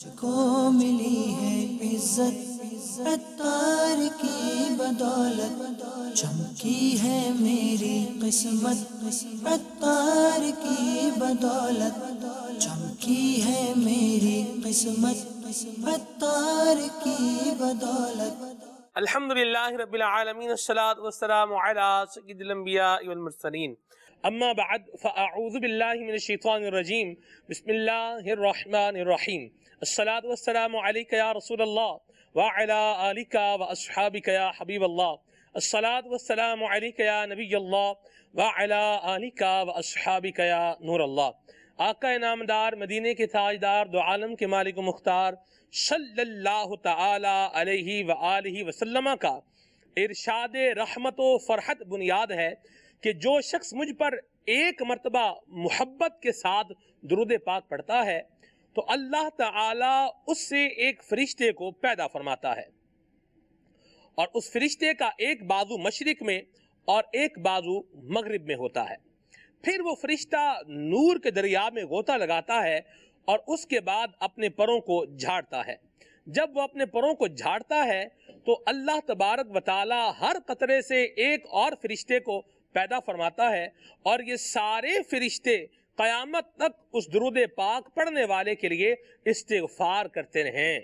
کو ملی ہے عزت عطار کی بدولت، چمکی ہے میری قسمت عطار کی بدولت، چمکی ہے میری قسمت عطار کی بدولت۔ الحمدللہ رب العالمین، الصلاة والسلام علی سید الانبیاء والمرسلین، اما بعد فاعوذ باللہ من الشیطان الرجیم، بسم اللہ الرحمن الرحیم۔ الصلاة والسلام علیک یا رسول اللہ وعلی آلک واصحابک یا حبیب اللہ، الصلاة والسلام علیک یا نبی اللہ وعلی آلک واصحابک یا نور اللہ۔ آقا نامدار، مدینے کے تاجدار، دو عالم کے مالک و مختار صلی اللہ تعالی علیہ وآلہ وسلم کا ارشاد رحمت و فرحت بنیاد ہے کہ جو شخص مجھ پر ایک مرتبہ محبت کے ساتھ درود پاک پڑھتا ہے تو اللہ تعالی اس سے ایک فرشتے کو پیدا فرماتا ہے، اور اس فرشتے کا ایک بازو مشرق میں اور ایک بازو مغرب میں ہوتا ہے۔ پھر وہ فرشتہ نور کے دریا میں غوطہ لگاتا ہے اور اس کے بعد اپنے پروں کو جھاڑتا ہے۔ جب وہ اپنے پروں کو جھاڑتا ہے تو اللہ تبارک و تعالی ہر قطرے سے ایک اور فرشتے کو پیدا فرماتا ہے، اور یہ سارے فرشتے قیامت تک اس درود پاک پڑھنے والے کے لیے استغفار کرتے رہیں۔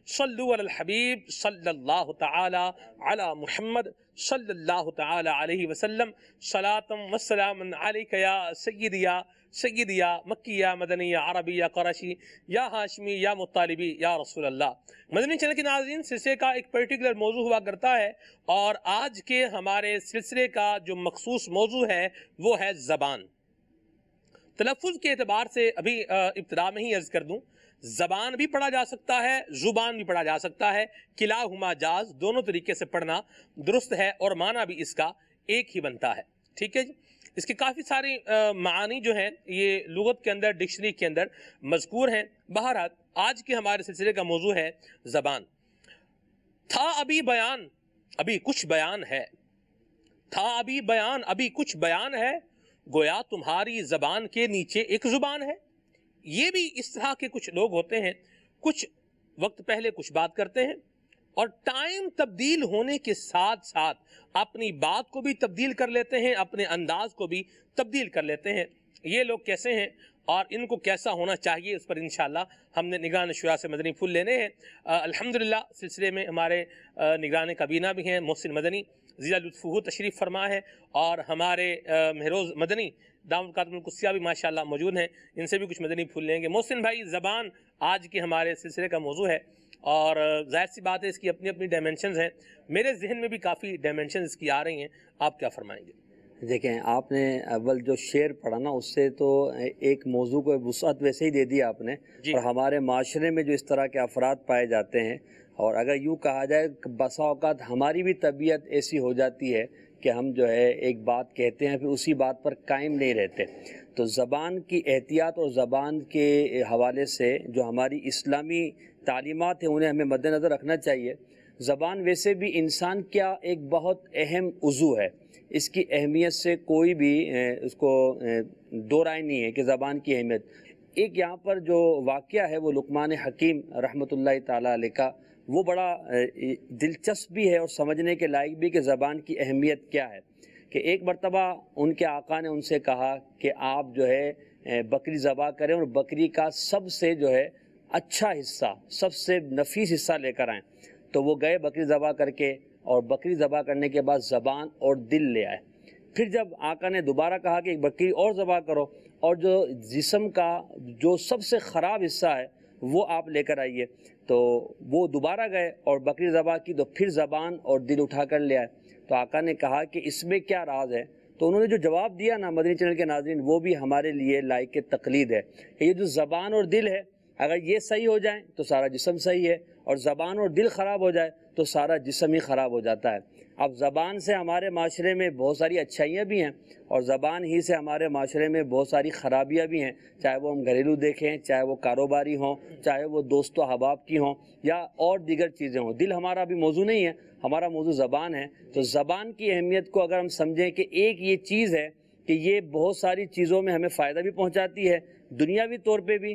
صلو علی الحبیب صلی اللہ تعالی علی محمد صلی اللہ تعالی علیہ وسلم، صلاۃ و سلام علیک یا سیدی یا سیدی یا مکی یا مدنی یا عربی یا قریشی یا ہاشمی یا مطالبی یا رسول اللہ۔ مدنی چینل کے ناظرین، سلسلے کا ایک پرٹیکولر موضوع ہوا کرتا ہے، اور آج کے ہمارے سلسلے کا جو مخصوص موضوع ہے وہ ہے زبان۔ تلفظ کے اعتبار سے ابھی ابتدا میں ہی عرض کر دوں، زبان بھی پڑھا جا سکتا ہے، زبان بھی پڑھا جا سکتا ہے، کلاہما جاز، دونوں طریقے سے پڑھنا درست ہے، اور معنی بھی اس کا ایک ہی بنتا ہے۔ ٹھیک ہے جی، اس کے کافی ساری معانی جو ہیں یہ لغت کے اندر، ڈکشنری کے اندر مذکور ہیں۔ بہرحال آج کے ہمارے سلسلے کا موضوع ہے زبان۔ تھا ابھی بیان، ابھی کچھ بیان ہے، تھا ابھی بیان، ابھی کچھ بیان ہے، گویا تمہاری زبان کے نیچے ایک زبان ہے۔ یہ بھی اس طرح کے کچھ لوگ ہوتے ہیں، کچھ وقت پہلے کچھ بات کرتے ہیں اور ٹائم تبدیل ہونے کے ساتھ ساتھ اپنی بات کو بھی تبدیل کر لیتے ہیں، اپنے انداز کو بھی تبدیل کر لیتے ہیں۔ یہ لوگ کیسے ہیں اور ان کو کیسا ہونا چاہیے، اس پر انشاءاللہ ہم نے نگران شورا سے مدنی پھول لینے ہیں۔ الحمدللہ سلسلے میں ہمارے نگران کابینہ بھی ہیں، محسن مدنی ضلع لطفہ تشریف فرما ہے، اور ہمارے مہروز مدنی دامت کاتم القدسیہ بھی ماشاءاللہ موجود ہیں، ان سے بھی کچھ مدنی پھول لیں گے۔ محسن بھائی، زبان آج کے ہمارے سلسلے کا موضوع ہے، اور ظاہر سی بات ہے اس کی اپنی اپنی ڈائمنشنز ہیں، میرے ذہن میں بھی کافی ڈائمنشنز اس کی آ رہی ہیں، آپ کیا فرمائیں گے؟ دیکھیں، آپ نے اول جو شعر پڑھا نا، اس سے تو ایک موضوع کو وسعت ویسے ہی دے دی آپ نے، اور ہمارے معاشرے میں جو اس طرح کے افراد پائے جاتے ہیں، اور اگر یوں کہا جائے بسا اوقات ہماری بھی طبیعت ایسی ہو جاتی ہے کہ ہم جو ہے ایک بات کہتے ہیں پھر اسی بات پر قائم نہیں رہتے، تو زبان کی احتیاط اور زبان کے حوالے سے جو ہماری اسلامی تعلیمات ہیں انہیں ہمیں مد نظر رکھنا چاہیے۔ زبان ویسے بھی انسان کیا ایک بہت اہم عضو ہے، اس کی اہمیت سے کوئی بھی اس کو دو رائے نہیں ہے کہ زبان کی اہمیت۔ ایک یہاں پر جو واقعہ ہے وہ لقمان حکیم رحمۃ اللہ تعالیٰ علیہ کا، وہ بڑا دلچسپ بھی ہے اور سمجھنے کے لائق بھی کہ زبان کی اہمیت کیا ہے۔ کہ ایک مرتبہ ان کے آقا نے ان سے کہا کہ آپ جو ہے بکری ذبح کریں اور بکری کا سب سے جو ہے اچھا حصہ، سب سے نفیس حصہ لے کر آئیں۔ تو وہ گئے بکری ذبح کر کے، اور بکری ذبح کرنے کے بعد زبان اور دل لے آئے۔ پھر جب آقا نے دوبارہ کہا کہ ایک بکری اور ذبح کرو، اور جو جسم کا جو سب سے خراب حصہ ہے وہ آپ لے کر آئیے، تو وہ دوبارہ گئے اور بکری ذبح کی، تو پھر زبان اور دل اٹھا کر لے آئے۔ تو آقا نے کہا کہ اس میں کیا راز ہے؟ تو انہوں نے جو جواب دیا نا مدنی چینل کے ناظرین، وہ بھی ہمارے لیے لائق تقلید ہے کہ یہ جو زبان اور دل ہے، اگر یہ صحیح ہو جائیں تو سارا جسم صحیح ہے، اور زبان اور دل خراب ہو جائے تو سارا جسم ہی خراب ہو جاتا ہے۔ اب زبان سے ہمارے معاشرے میں بہت ساری اچھائیاں بھی ہیں، اور زبان ہی سے ہمارے معاشرے میں بہت ساری خرابیاں بھی ہیں، چاہے وہ ہم گھریلو دیکھیں، چاہے وہ کاروباری ہوں، چاہے وہ دوست و احباب کی ہوں، یا اور دیگر چیزیں ہوں۔ دل ہمارا بھی موضوع نہیں ہے، ہمارا موضوع زبان ہے۔ تو زبان کی اہمیت کو اگر ہم سمجھیں کہ ایک یہ چیز ہے کہ یہ بہت ساری چیزوں میں ہمیں فائدہ بھی پہنچاتی ہے، دنیاوی طور پہ بھی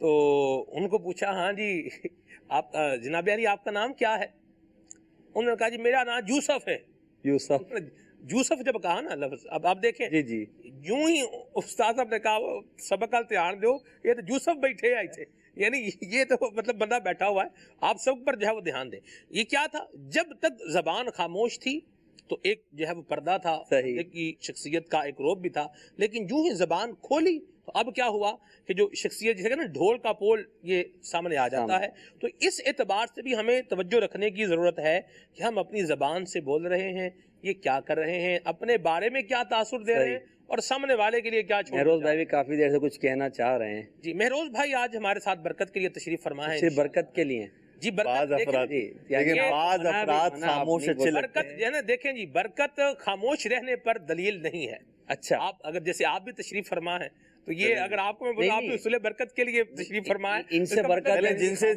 تو ان کو پوچھا ہاں جی آپ جناب علی آپ کا نام کیا ہے؟ انہوں نے کہا جی میرا نام یوسف ہے۔ یوسف، یوسف جب کہا نا لفظ، اب آپ دیکھیں جی جی، یوں ہی استاد صاحب نے کہا سبق کا دھیان دو، یہ تو یوسف بیٹھے آئے تھے، یعنی یہ تو مطلب بندہ بیٹھا ہوا ہے، آپ سب پر جو ہے وہ دھیان دیں۔ یہ کیا تھا، جب تک زبان خاموش تھی تو ایک جو ہے وہ پردہ تھا، صحیح، ایک کی شخصیت کا ایک روب بھی تھا، لیکن جو ہی زبان کھولی تو اب کیا ہوا کہ جو شخصیت جسے کہ نا ڈھول کا پول یہ سامنے آ جاتا ہے۔ تو اس اعتبار سے بھی ہمیں توجہ رکھنے کی ضرورت ہے کہ ہم اپنی زبان سے بول رہے ہیں، یہ کیا کر رہے ہیں، اپنے بارے میں کیا تاثر دے رہے ہیں اور سامنے والے کے لیے کیا چھوڑ۔ مہروز بھائی بھی کافی دیر سے کچھ کہنا چاہ رہے ہیں۔ جی مہروز بھائی آج ہمارے ساتھ برکت کے لیے تشریف فرما ہے۔ صرف برکت کے لیے جی بعض برکت افراد، لیکن بعض افراد خاموش اچھے لگتے برکت جو ہے نا، دیکھیں جی برکت خاموش رہنے پر دلیل نہیں ہے۔ اچھا، آپ اگر جیسے آپ بھی تشریف فرما ہے تو یہ اگر آپ کو میں بولوں آپ بھی اصول برکت کے لیے تشریف فرما ہے، ان سے برکت ہے،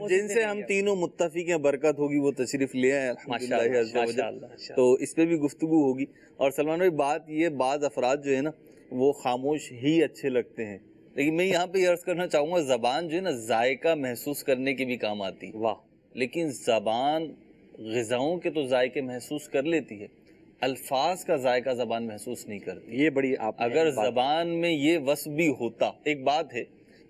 جن سے ہم تینوں متفق ہیں برکت ہوگی وہ تشریف لے آئے الحمدللہ عز و جل، تو اس پہ بھی گفتگو ہوگی۔ اور سلمان بھائی بات یہ، بعض افراد جو ہے نا وہ خاموش ہی اچھے لگتے ہیں، لیکن میں یہاں پہ یہ عرض کرنا چاہوں گا زبان جو ہے نا ذائقہ محسوس کرنے کی بھی کام آتی ہے، واہ، لیکن زبان غذاؤں کے تو ذائقے محسوس کر لیتی ہے، الفاظ کا ذائقہ زبان محسوس نہیں کرتی۔ یہ بڑی آپ اگر زبان میں یہ وصف بھی ہوتا، ایک بات ہے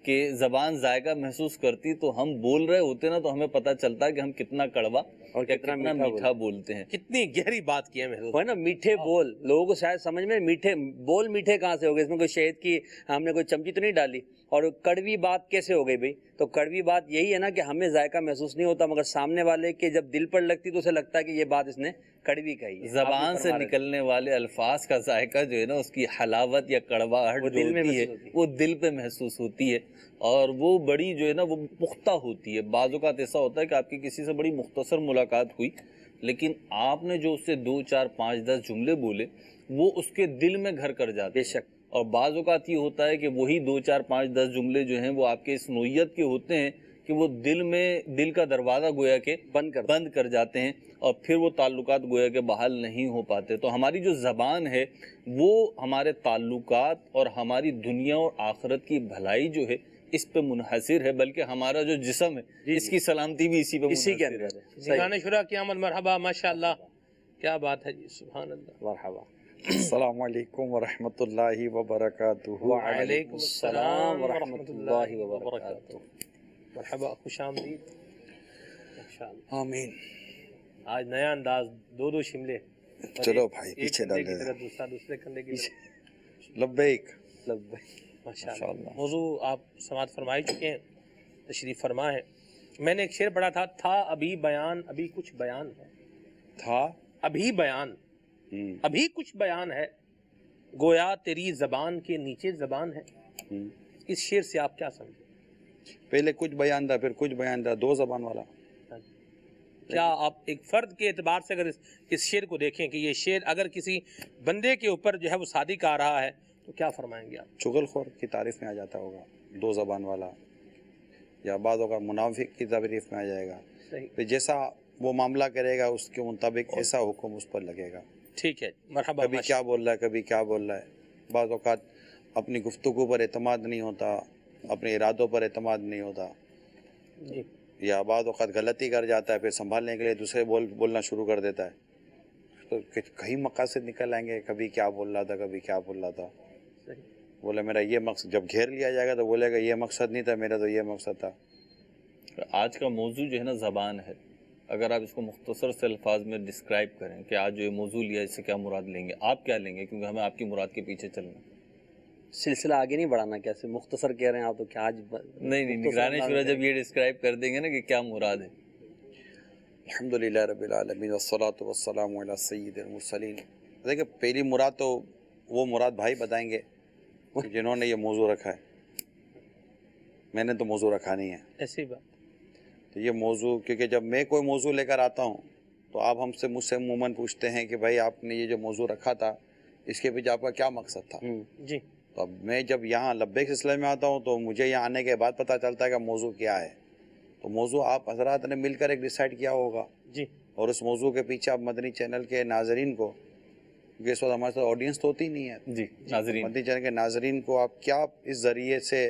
کہ زبان ذائقہ محسوس کرتی تو ہم بول رہے ہوتے نا تو ہمیں پتہ چلتا کہ ہم کتنا کڑوا اور کتنا میٹھا بولتے ہیں۔ کتنی گہری بات کی ہے محسوس ہے نا، میٹھے بول، لوگوں کو شاید سمجھ میں میٹھے بول میٹھے کہاں سے ہو گئے، اس میں کوئی شہد کی ہم نے کوئی چمچی تو نہیں ڈالی، اور کڑوی بات کیسے ہو گئی بھائی؟ تو کڑوی بات یہی ہے نا کہ ہمیں ذائقہ محسوس نہیں ہوتا، مگر سامنے والے کے جب دل پر لگتی تو اسے لگتا ہے کہ یہ بات اس نے کڑوی کہی ہے۔ زبان سے نکلنے والے الفاظ کا ذائقہ جو ہے نا، اس کی حلاوت یا کڑواہٹ جو ہوتی ہے وہ دل پہ محسوس ہوتی ہے، اور وہ بڑی جو ہے نا وہ پختہ ہوتی ہے۔ بعض اوقات ایسا ہوتا ہے کہ آپ کی کسی سے بڑی مختصر ملاقات ہوئی، لیکن آپ نے جو اس سے 2 4 5 10 جملے بولے وہ اس کے دل میں گھر کر جاتے ہیں۔ بے شک، اور بعض اوقات یہ ہوتا ہے کہ وہی 2 4 5 10 جملے جو ہیں وہ آپ کے اس نوعیت کے ہوتے ہیں کہ وہ دل کا دروازہ گویا کہ بند کر جاتے ہیں، اور پھر وہ تعلقات گویا کہ بحال نہیں ہو پاتے۔ تو ہماری جو زبان ہے وہ ہمارے تعلقات اور ہماری دنیا اور آخرت کی بھلائی جو ہے اس پہ منحصر ہے، بلکہ ہمارا جو جسم ہے اس کی سلامتی بھی اسی پہ اسی کے منحصر اندر ہے۔ نگران شورا کی آمد مرحبا، ماشاءاللہ، کیا بات ہے جی، سبحان اللہ۔ مرحبا، السلام علیکم ورحمۃ اللہ وبرکاتہ۔ وعلیکم السلام ورحمۃ اللہ وبرکاتہ۔ مرحبا، خوش آمدید، ماشاءاللہ۔ آمین۔ آج نیا انداز، دو شملے، چلو بھائی ایک پیچھے کندھے ڈال کی دے، طرف دوسرا دوسرے کندھے کی طرف۔ لبیک۔ ماشاءاللہ۔ موضوع آپ سماعت فرمائی چکے ہیں، تشریف فرما ہے۔ میں نے ایک شعر پڑھا تھا ابھی بیان ابھی کچھ بیان ہے، تھا ابھی بیان ابھی کچھ بیان ہے، گویا تیری زبان کے نیچے زبان ہے۔ اس شعر سے آپ کیا سمجھیں؟ پہلے کچھ بیان تھا پھر کچھ بیان تھا، 2 زبان والا۔ کیا آپ ایک فرد کے اعتبار سے اگر اس شعر کو دیکھیں کہ یہ شعر اگر کسی بندے کے اوپر جو ہے وہ صادق آ رہا ہے تو کیا فرمائیں گے آپ؟ چغل خور کی تعریف میں آ جاتا ہوگا 2 زبان والا، یا بعض اوقات منافق کی تعریف میں آ جائے گا۔ صحیح، پھر جیسا وہ معاملہ کرے گا اس کے مطابق ایسا حکم اس پر لگے گا۔ ٹھیک ہے، مرحبا۔ کبھی کیا بول رہا ہے کبھی کیا بول رہا ہے۔ بعض اوقات اپنی گفتگو پر اعتماد نہیں ہوتا، اپنے ارادوں پر اعتماد نہیں ہوتا، جی، یا بعض اوقات غلطی کر جاتا ہے، پھر سنبھالنے کے لیے دوسرے بولنا شروع کر دیتا ہے، تو کئی مقاصد نکل آئیں گے، کبھی کیا بول رہا تھا کبھی کیا بول رہا تھا۔ صحیح، بولے میرا یہ مقصد، جب گھیر لیا جائے گا تو بولے گا یہ مقصد نہیں تھا میرا، تو یہ مقصد تھا۔ آج کا موضوع جو ہے نا زبان ہے، اگر آپ اس کو مختصر سے الفاظ میں ڈسکرائب کریں کہ آج جو یہ موضوع لیا اس سے کیا مراد لیں گے، آپ کیا لیں گے؟ کیونکہ ہمیں آپ کی مراد کے پیچھے چلنا ہے۔ سلسلہ آگے نہیں بڑھانا، کیسے مختصر کہہ رہے ہیں آپ تو کیا آج نہیں، نگران شورا جب یہ ڈسکرائب کر دیں گے نا کہ کیا مراد ہے۔ الحمدللہ رب العالمین والصلاة والسلام علی سید المرسلین۔ دیکھیں پہلی مراد تو وہ مراد بھائی بتائیں گے جنہوں نے یہ موضوع رکھا ہے، میں نے تو موضوع رکھا نہیں ہے۔ ایسی بات، تو یہ موضوع، کیونکہ جب میں کوئی موضوع لے کر آتا ہوں تو آپ مجھ سے عموماً پوچھتے ہیں کہ بھائی آپ نے یہ جو موضوع رکھا تھا اس کے پیچھے آپ کا کیا مقصد تھا۔ جی، تو اب میں جب یہاں لبیک سلسلے میں آتا ہوں تو مجھے یہاں آنے کے بعد پتہ چلتا ہے کہ موضوع کیا ہے۔ تو موضوع آپ حضرات نے مل کر ایک ڈیسائیڈ کیا ہوگا، جی، اور اس موضوع کے پیچھے آپ مدنی چینل کے ناظرین کو، کیونکہ اس وقت ہمارے ساتھ آڈینس تو ہوتی نہیں ہے، جی ناظرین، مدنی چینل کے ناظرین کو آپ کیا اس ذریعے سے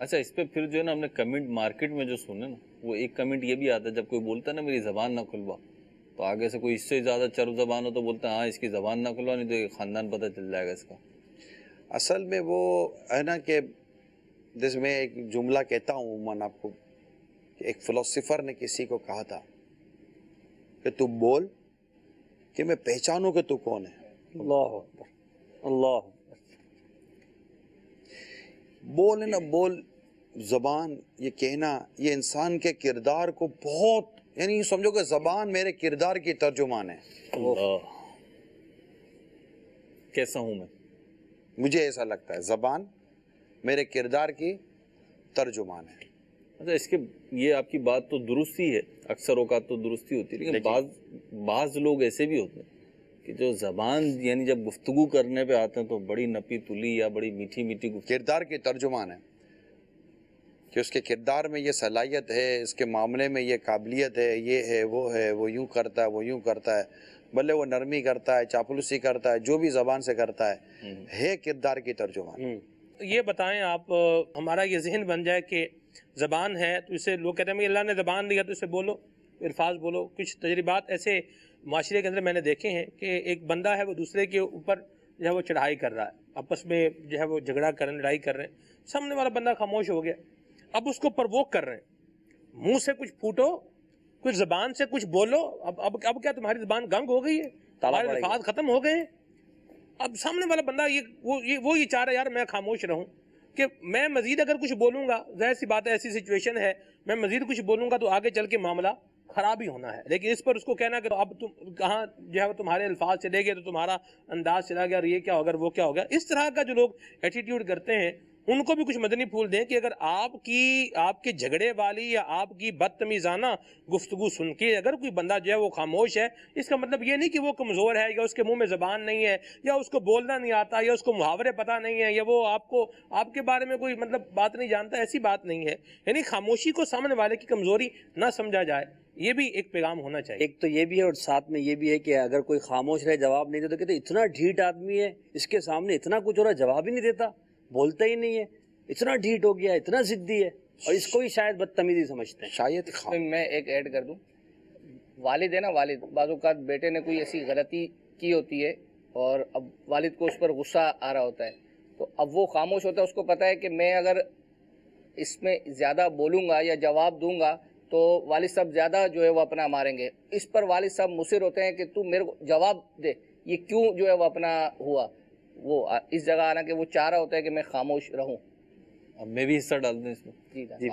اچھا اس پہ پھر جو ہے نا ہم نے کمنٹ مارکیٹ میں جو سنے نا وہ ایک کمنٹ یہ بھی آتا ہے جب کوئی بولتا ہے نا میری زبان نہ کھلوا تو آگے سے کوئی اس سے زیادہ چرب زبان ہو تو بولتا ہے ہاں اس کی زبان نہ کھلوا نہیں تو یہ خاندان پتہ چل جائے گا اس کا. اصل میں وہ ہے نا کہ جس میں ایک جملہ کہتا ہوں عموماً آپ کو کہ ایک فلسفر نے کسی کو کہا تھا کہ تو بول کہ میں پہچانوں کہ تو کون ہے. اللہ اکبر اللہ اکبر. بول ہے نا بول زبان یہ کہنا یہ انسان کے کردار کو بہت یعنی سمجھو کہ زبان میرے کردار کی ترجمان ہے. اللہ کیسا ہوں میں مجھے ایسا لگتا ہے زبان میرے کردار کی ترجمان ہے. اچھا اس کے یہ آپ کی بات تو درست ہی ہے اکثر اوقات تو درستی ہوتی ہے لیکن بعض لوگ ایسے بھی ہوتے ہیں کہ جو زبان یعنی جب گفتگو کرنے پہ آتے ہیں تو بڑی نپی تلی یا بڑی میٹھی میٹھی کردار کی ترجمان ہے کہ اس کے کردار میں یہ صلاحیت ہے اس کے معاملے میں یہ قابلیت ہے وہ یوں کرتا ہے وہ یوں کرتا ہے بھلے وہ نرمی کرتا ہے چاپلوسی کرتا ہے جو بھی زبان سے کرتا ہے کردار کی ترجمان. یہ بتائیں آپ ہمارا یہ ذہن بن جائے کہ زبان ہے تو اسے لوگ کہتے ہیں اللہ نے زبان دیا تو اسے بولو الفاظ بولو. کچھ تجربات ایسے معاشرے کے اندر میں نے دیکھے ہیں کہ ایک بندہ ہے وہ دوسرے کے اوپر جو ہے وہ چڑھائی کر رہا ہے آپس میں جو ہے وہ جھگڑا کر رہے ہیں لڑائی کر رہے ہیں سامنے والا بندہ خاموش ہو گیا اب اس کو پرووک کر رہے ہیں منہ سے کچھ پھوٹو کچھ زبان سے کچھ بولو اب کیا تمہاری زبان گنگ ہو گئی ہے تمہارے الفاظ ختم ہو گئے ہیں. اب سامنے والا بندہ وہ یہ چاہ رہا ہے یار میں خاموش رہوں کہ میں مزید اگر کچھ بولوں گا ظاہر سی بات ہے ایسی سچویشن ہے میں مزید کچھ بولوں گا تو آگے چل کے معاملہ خراب ہی ہونا ہے. لیکن اس پر اس کو کہنا کہ اب تم کہاں جو ہے تمہارے الفاظ چلے گئے تو تمہارا انداز چلا گیا اور یہ کیا ہوگا وہ کیا ہوگا. اس طرح کا جو لوگ ایٹیٹیوڈ کرتے ہیں ان کو بھی کچھ مدنی پھول دیں کہ اگر آپ کے جھگڑے والی یا آپ کی بدتمیزانہ گفتگو سن کے اگر کوئی بندہ جو ہے وہ خاموش ہے اس کا مطلب یہ نہیں کہ وہ کمزور ہے یا اس کے منہ میں زبان نہیں ہے یا اس کو بولنا نہیں آتا یا اس کو محاورے پتہ نہیں ہے یا وہ آپ کے بارے میں کوئی مطلب بات نہیں جانتا. ایسی بات نہیں ہے. یعنی خاموشی کو سامنے والے کی کمزوری نہ سمجھا جائے یہ بھی ایک پیغام ہونا چاہیے. ایک تو یہ بھی ہے اور ساتھ میں یہ بھی ہے کہ اگر کوئی خاموش رہے جواب نہیں دے تو کہتے اتنا ڈھیٹ آدمی ہے اس کے سامنے اتنا کچھ ہو رہا جواب ہی نہیں دیتا بولتا ہی نہیں ہے اتنا ڈھیٹ ہو گیا اتنا ضدی ہے اور اس کو ہی شاید بدتمیزی سمجھتے ہیں. شاید میں ایک ایڈ کر دوں والد ہے نا والد بعض اوقات بیٹے نے کوئی ایسی غلطی کی ہوتی ہے اور اب والد کو اس پر غصہ آ رہا ہوتا ہے تو اب وہ خاموش ہوتا ہے اس کو پتہ ہے کہ میں اگر اس میں زیادہ بولوں گا یا جواب دوں گا تو والد صاحب زیادہ جو ہے وہ اپنا ماریں گے. اس پر والد صاحب مصر ہوتے ہیں کہ تو میرے کو جواب دے یہ کیوں جو ہے وہ اپنا ہوا وہ اس جگہ آنا کہ وہ چاہ رہا ہوتا ہے کہ میں خاموش رہوں. اب میں بھی حصہ ڈال دوں اس میں جی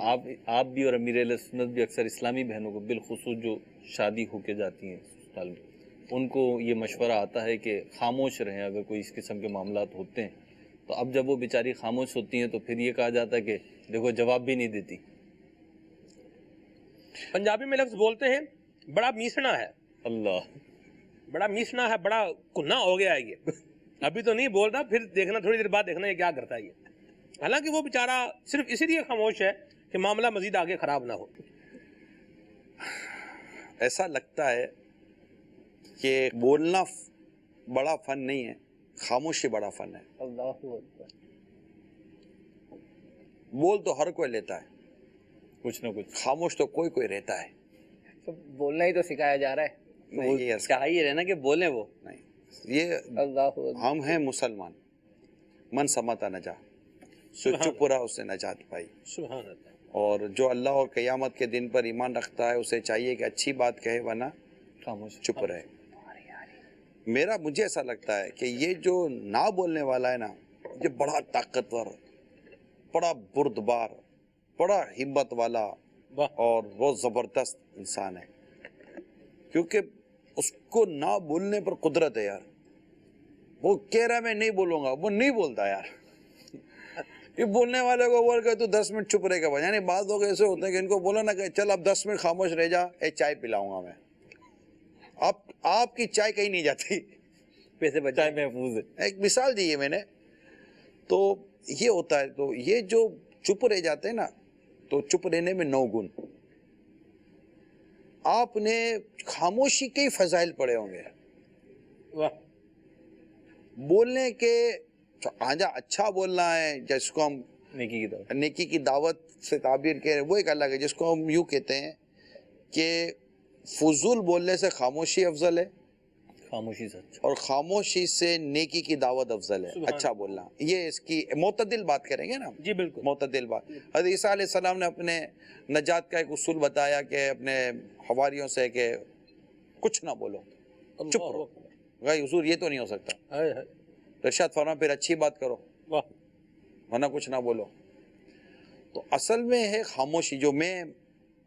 آپ بھی اور امیر اہل سنت بھی اکثر اسلامی بہنوں کو بالخصوص جو شادی ہو کے جاتی ہیں سسرال میں ان کو یہ مشورہ آتا ہے کہ خاموش رہیں اگر کوئی اس قسم کے معاملات ہوتے ہیں. تو اب جب وہ بیچاری خاموش ہوتی ہیں تو پھر یہ کہا جاتا ہے کہ دیکھو جواب بھی نہیں دیتی. پنجابی میں لفظ بولتے ہیں بڑا میسنا ہے. اللہ بڑا میسنا ہے بڑا کنا ہو گیا ہے یہ ابھی تو نہیں بول رہا پھر دیکھنا تھوڑی دیر بعد دیکھنا یہ کیا کرتا ہے یہ. حالانکہ وہ بیچارہ صرف اسی لیے خاموش ہے کہ معاملہ مزید آگے خراب نہ ہو. ایسا لگتا ہے کہ بولنا بڑا فن نہیں ہے خاموشی بڑا فن ہے. اللہ اکبر. بول تو ہر کوئی لیتا ہے کچھ نہ کچھ خاموش تو کوئی رہتا ہے. تو بولنا ہی تو سکھایا جا رہا ہے. نہیں یہ کہا ہی رہنا کہ بولیں وہ نہیں یہ اللہ اکبر. ہم ہیں مسلمان من سماتا نجا سو چپ رہا اس نے نجات پائی. سبحان اللہ. اور جو اللہ اور قیامت کے دن پر ایمان رکھتا ہے اسے چاہیے کہ اچھی بات کہے ورنہ خاموش چپ رہے. مجھے ایسا لگتا ہے کہ یہ جو نہ بولنے والا ہے نا یہ بڑا طاقتور بڑا بردبار بڑا ہمت والا اور بہت زبردست انسان ہے کیونکہ اس کو نہ بولنے پر قدرت ہے یار. وہ کہہ رہا ہے میں نہیں بولوں گا وہ نہیں بولتا یار. یہ بولنے والے کو بول کے تو 10 منٹ چپ رہے گا. یعنی بعض لوگ ایسے ہوتے ہیں کہ ان کو بولو نا کہ چل اب 10 منٹ خاموش رہ جا ایک چائے پلاؤں گا میں. آپ کی چائے کہیں نہیں جاتی پیسے چائے محفوظ ہے. ایک مثال دی ہے میں نے. تو یہ ہوتا ہے تو یہ جو چپ رہ جاتے ہیں نا تو چپ رہنے میں 9 گن. آپ نے خاموشی کے فضائل پڑے ہوں گے بولنے کے. اچھا بولنا ہے جس کو ہم نیکی کی دعوت سے تعبیر کہہ رہے ہیں، وہ ایک الگ ہے، جس کو ہم یوں کہتے ہیں کہ فضول بولنے سے خاموشی افضل ہے، خاموشی سے اچھا، اور خاموشی سے نیکی کی دعوت افضل ہے، اچھا بولنا۔ یہ اس کی معتدل بات کریں گے نا، جی بالکل معتدل بات۔ حضرت عیسیٰ علیہ السلام نے اپنے نجات کا ایک اصول بتایا کہ اپنے حواریوں سے کہ کچھ نہ بولو، چپ رہو۔ بھائی حضور یہ تو نہیں ہو سکتا، ارشاد فرمایا پھر اچھی بات کرو، ورنہ کچھ نہ بولو۔ تو اصل میں ہے خاموشی، جو میں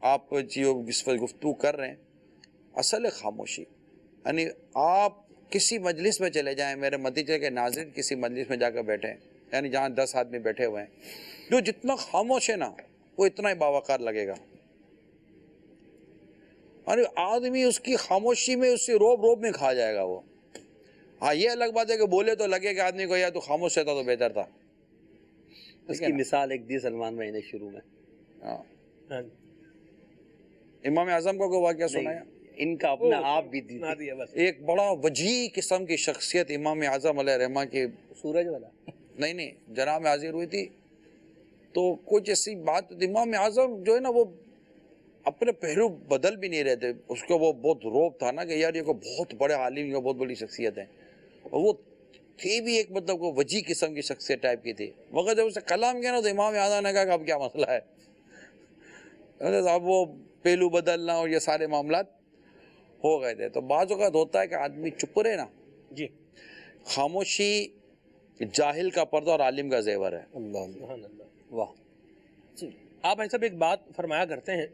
آپ جو اس پر گفتگو کر رہے ہیں، اصل ہے خاموشی۔ یعنی آپ کسی مجلس میں چلے جائیں، میرے متیجے کے ناظرین کسی مجلس میں جا کر بیٹھیں، یعنی جہاں 10 آدمی بیٹھے ہوئے ہیں، جو جتنا خاموش ہے نا وہ اتنا ہی باوقار لگے گا۔ اور آدمی اس کی خاموشی میں اس سے روب میں کھا جائے گا وہ۔ ہاں یہ الگ بات ہے کہ بولے تو لگے کہ آدمی کو یا تو خاموش رہتا تو بہتر تھا۔ اس کی مثال ایک دی سلمان بھائی نے شروع میں، ہاں امام اعظم کا کوئی واقعہ سنایا؟ ان کا اپنا آپ بھی دی ایک بڑا وجیح قسم کی شخصیت امام اعظم علیہ الرحمہ کی، سورج والا نہیں جناب میں حاضر ہوئی تھی، تو کچھ ایسی بات، امام اعظم جو ہے نا وہ اپنے پہلو بدل بھی نہیں رہتے، اس کو وہ بہت روب تھا نا کہ یار یہ کو بہت بڑے عالم، یہ بہت بڑی شخصیت ہے، اور وہ تھی بھی ایک مطلب کو وجیح قسم کی شخصیت ٹائپ کی تھی، مگر جب اسے کلام کیا نا تو امام اعظم نے کہا کہ اب کیا مسئلہ ہے، اب وہ پہلو بدلنا اور یہ سارے معاملات ہو گئے تھے۔ تو بعض اوقات ہوتا ہے کہ آدمی چپ رہے نا، جی خاموشی جاہل کا پردہ اور عالم کا زیور ہے۔ سبحان اللہ۔ واہ، آپ ایسا ایک بات فرمایا کرتے ہیں،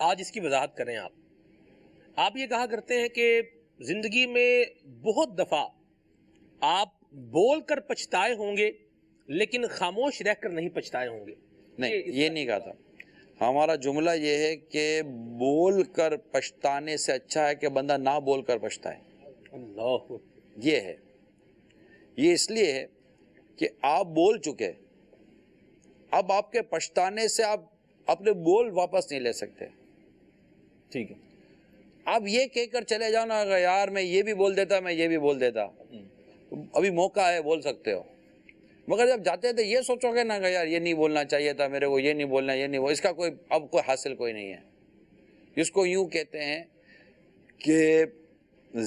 آج اس کی وضاحت کریں آپ یہ کہا کرتے ہیں کہ زندگی میں بہت دفعہ آپ بول کر پچھتائے ہوں گے لیکن خاموش رہ کر نہیں پچھتائے ہوں گے۔ نہیں یہ نہیں کہا تھا، ہمارا جملہ یہ ہے کہ بول کر پچھتانے سے اچھا ہے کہ بندہ نہ بول کر پچھتائے۔ اللہ، یہ ہے، یہ اس لیے ہے کہ آپ بول چکے، اب آپ کے پچھتانے سے آپ اپنے بول واپس نہیں لے سکتے۔ ٹھیک ہے، آپ یہ کہہ کر چلے جاؤ نا کہ یار میں یہ بھی بول دیتا، میں یہ بھی بول دیتا، ابھی موقع ہے بول سکتے ہو، مگر جب جاتے تھے یہ سوچو گے نا کہ یار یہ نہیں بولنا چاہیے تھا میرے کو، یہ نہیں بولنا، یہ نہیں، اس کا کوئی اب کوئی حاصل کوئی نہیں ہے۔ اس کو یوں کہتے ہیں کہ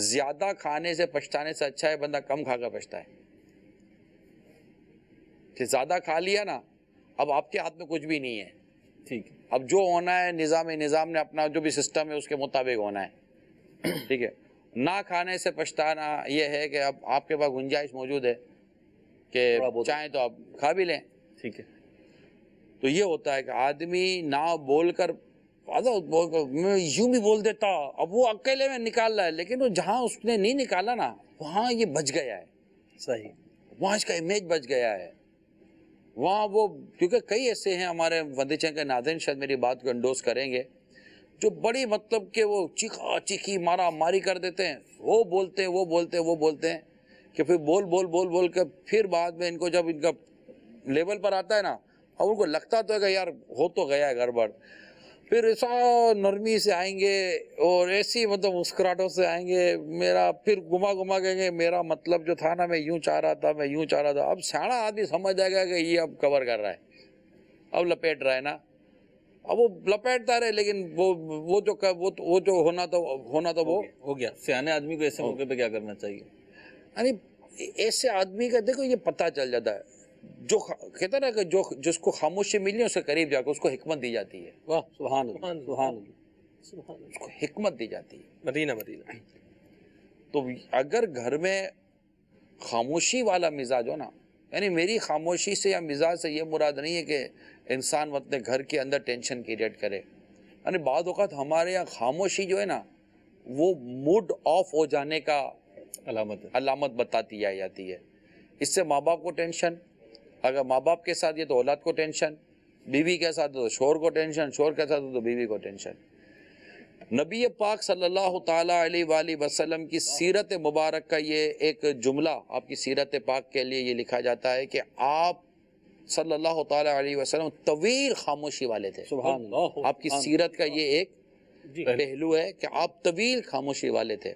زیادہ کھانے سے پچھتانے سے اچھا ہے بندہ کم کھا کر پچھتائے، کہ زیادہ کھا لیا نا اب آپ کے ہاتھ میں کچھ بھی نہیں ہے، ٹھیک ہے، اب جو ہونا ہے نظام نے اپنا جو بھی سسٹم ہے اس کے مطابق ہونا ہے، ٹھیک ہے۔ نہ کھانے سے پچھتانا یہ ہے کہ اب آپ کے پاس گنجائش موجود ہے کہ چاہیں تو آپ کھا بھی لیں، ٹھیک ہے، تو یہ ہوتا ہے کہ آدمی نہ بول کر، میں یوں بھی بول دیتا، اب وہ اکیلے میں نکال رہا ہے، لیکن وہ جہاں اس نے نہیں نکالا نا وہاں یہ بچ گیا ہے، صحیح، وہاں اس کا امیج بچ گیا ہے، وہاں وہ، کیونکہ کئی ایسے ہیں ہمارے وندیچن کے ناظرین شاید میری بات کو انڈوز کریں گے، جو بڑی مطلب کہ وہ چیخا چیخی مارا ماری کر دیتے ہیں، وہ بولتے ہیں کہ پھر بول کے پھر بعد میں ان کو جب ان کا لیول پر آتا ہے نا، اور ان کو لگتا تو ہے کہ یار ہو تو گیا ہے گڑبڑ، پھر ایسا نرمی سے آئیں گے اور ایسی مطلب مسکراہٹوں سے آئیں گے، میرا پھر گما کہیں گے میرا مطلب جو تھا نا میں یوں چاہ رہا تھا، اب سیاڑا آدمی سمجھ جائے گا کہ یہ اب کور کر رہا ہے، اب لپیٹ رہا ہے نا، اب وہ لپیٹتا رہے، لیکن وہ جو ہونا تو وہ ہو گیا۔ سیانے آدمی کو ایسے موقع پہ کیا کرنا چاہیے؟ یعنی ایسے آدمی کا دیکھو یہ پتہ چل جاتا ہے، جو کہتا ہے نا کہ جس کو خاموشی ملی اس کے قریب جا کے اس کو حکمت دی جاتی ہے، واہ سبحان اللہ، سبحان اللہ، سبحان اس کو حکمت دی جاتی ہے۔ مدینہ تو اگر گھر میں خاموشی والا مزاج ہو نا، یعنی میری خاموشی سے یا مزاج سے یہ مراد نہیں ہے کہ انسان اپنے گھر کے اندر ٹینشن کریٹ کرے، یعنی بعض اوقات ہمارے یہاں خاموشی جو ہے نا وہ موڈ آف ہو جانے کا علامت بتاتی جاتی ہے۔ اس سے ماں باپ کو ٹینشن، اگر ماں باپ کے ساتھ یہ تو اولاد کو ٹینشن، بیوی کے ساتھ تو شوہر کو ٹینشن، شوہر کے ساتھ تو بیوی کو ٹینشن۔ نبی پاک صلی اللہ تعالیٰ علیہ وآلہ وسلم کی سیرت مبارک کا یہ ایک جملہ آپ کی سیرت پاک کے لیے یہ لکھا جاتا ہے کہ آپ صلی اللہ تعالیٰ علیہ وسلم طویل خاموشی والے تھے۔ سبحان اللہ، آپ کی سیرت کا یہ ایک پہلو ہے کہ آپ طویل خاموشی والے تھے،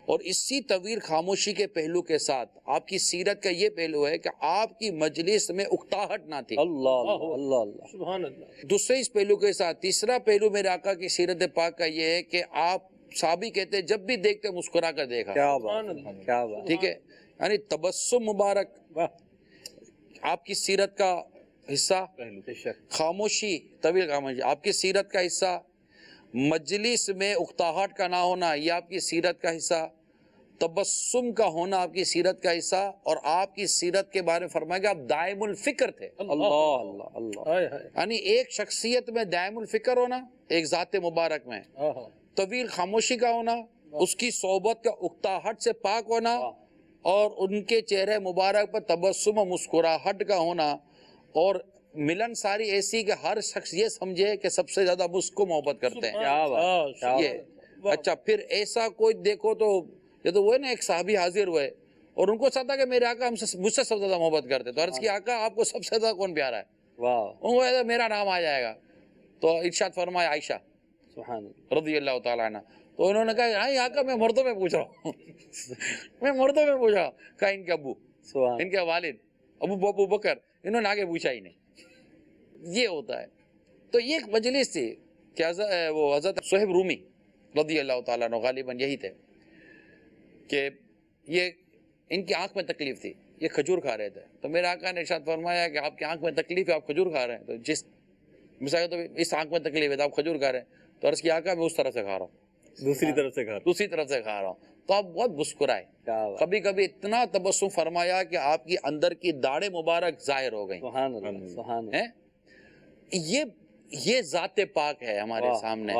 اور اسی طویل خاموشی کے پہلو کے ساتھ آپ کی سیرت کا یہ پہلو ہے کہ آپ کی مجلس میں اکتاہٹ نہ تھی. اللہ اللہ اللہ. سبحان اللہ. دوسرے اس پہلو کے ساتھ تیسرا پہلو میرے آقا کی سیرت پاک کا یہ ہے کہ آپ صحابی کہتے ہیں جب بھی دیکھتے مسکرا کر دیکھا. کیا بات کیا بات. ٹھیک ہے, یعنی تبسم مبارک آپ کی سیرت کا حصہ, خاموشی طویل خاموشی آپ کی سیرت کا حصہ, مجلس میں اکتاہٹ کا نہ ہونا یہ آپ کی سیرت کا حصہ, تبسم کا ہونا آپ کی سیرت کا حصہ, اور آپ کی سیرت کے بارے میں فرمایا کہ آپ دائم الفکر تھے. اللہ اللہ اللہ. یعنی ایک شخصیت میں دائم الفکر ہونا, ایک ذات مبارک میں طویل خاموشی کا ہونا, اس کی صحبت کا اکتاہٹ سے پاک ہونا, اور ان کے چہرے مبارک پر تبسم و مسکراہٹ کا ہونا, اور ملن ساری ایسی کہ ہر شخص یہ سمجھے کہ سب سے زیادہ مجھ کو محبت کرتے ہیں. کیا بات. یہ اچھا, پھر ایسا کوئی دیکھو تو یہ تو وہ ہے نا, ایک صحابی حاضر ہوئے اور ان کو ساتھ کہ میرے آقا مجھ سے سب سے زیادہ محبت کرتے, تو عرض کی آقا آپ کو سب سے زیادہ کون پیارا ہے؟ واہ. ان کو ایسا میرا نام آ جائے گا, تو ارشاد فرمایا عائشہ سبحان اللہ. رضی اللہ تعالیٰ عنہ. تو انہوں نے کہا ہاں آقا میں مردوں میں پوچھ رہا ہوں میں مردوں میں پوچھا. کہا ان کے ابو, ان کے والد ابو بکر, انہوں نے آگے پوچھا ہی نہیں. یہ ہوتا ہے. تو یہ ایک مجلس تھی کہ وہ حضرت صہیب رومی رضی اللہ تعالیٰ عنہ غالباً یہی تھے, کہ یہ ان کی آنکھ میں تکلیف تھی, یہ کھجور کھا رہے تھے. تو میرے آقا نے ارشاد فرمایا کہ آپ کی آنکھ میں تکلیف ہے, آپ کھجور کھا رہے ہیں, تو جس مثال تو اس آنکھ میں تکلیف ہے تو آپ کھجور کھا رہے ہیں. تو عرض کی آقا میں اس طرف سے کھا رہا ہوں, دوسری طرف سے کھا. دوسری طرف سے کھا رہا ہوں. تو آپ بہت مسکرائے, کبھی کبھی اتنا تبسم فرمایا کہ آپ کی اندر کی داڑھیں مبارک ظاہر ہو گئیں. سبحان اللہ سبحان اللہ. یہ ذات پاک ہے ہمارے سامنے,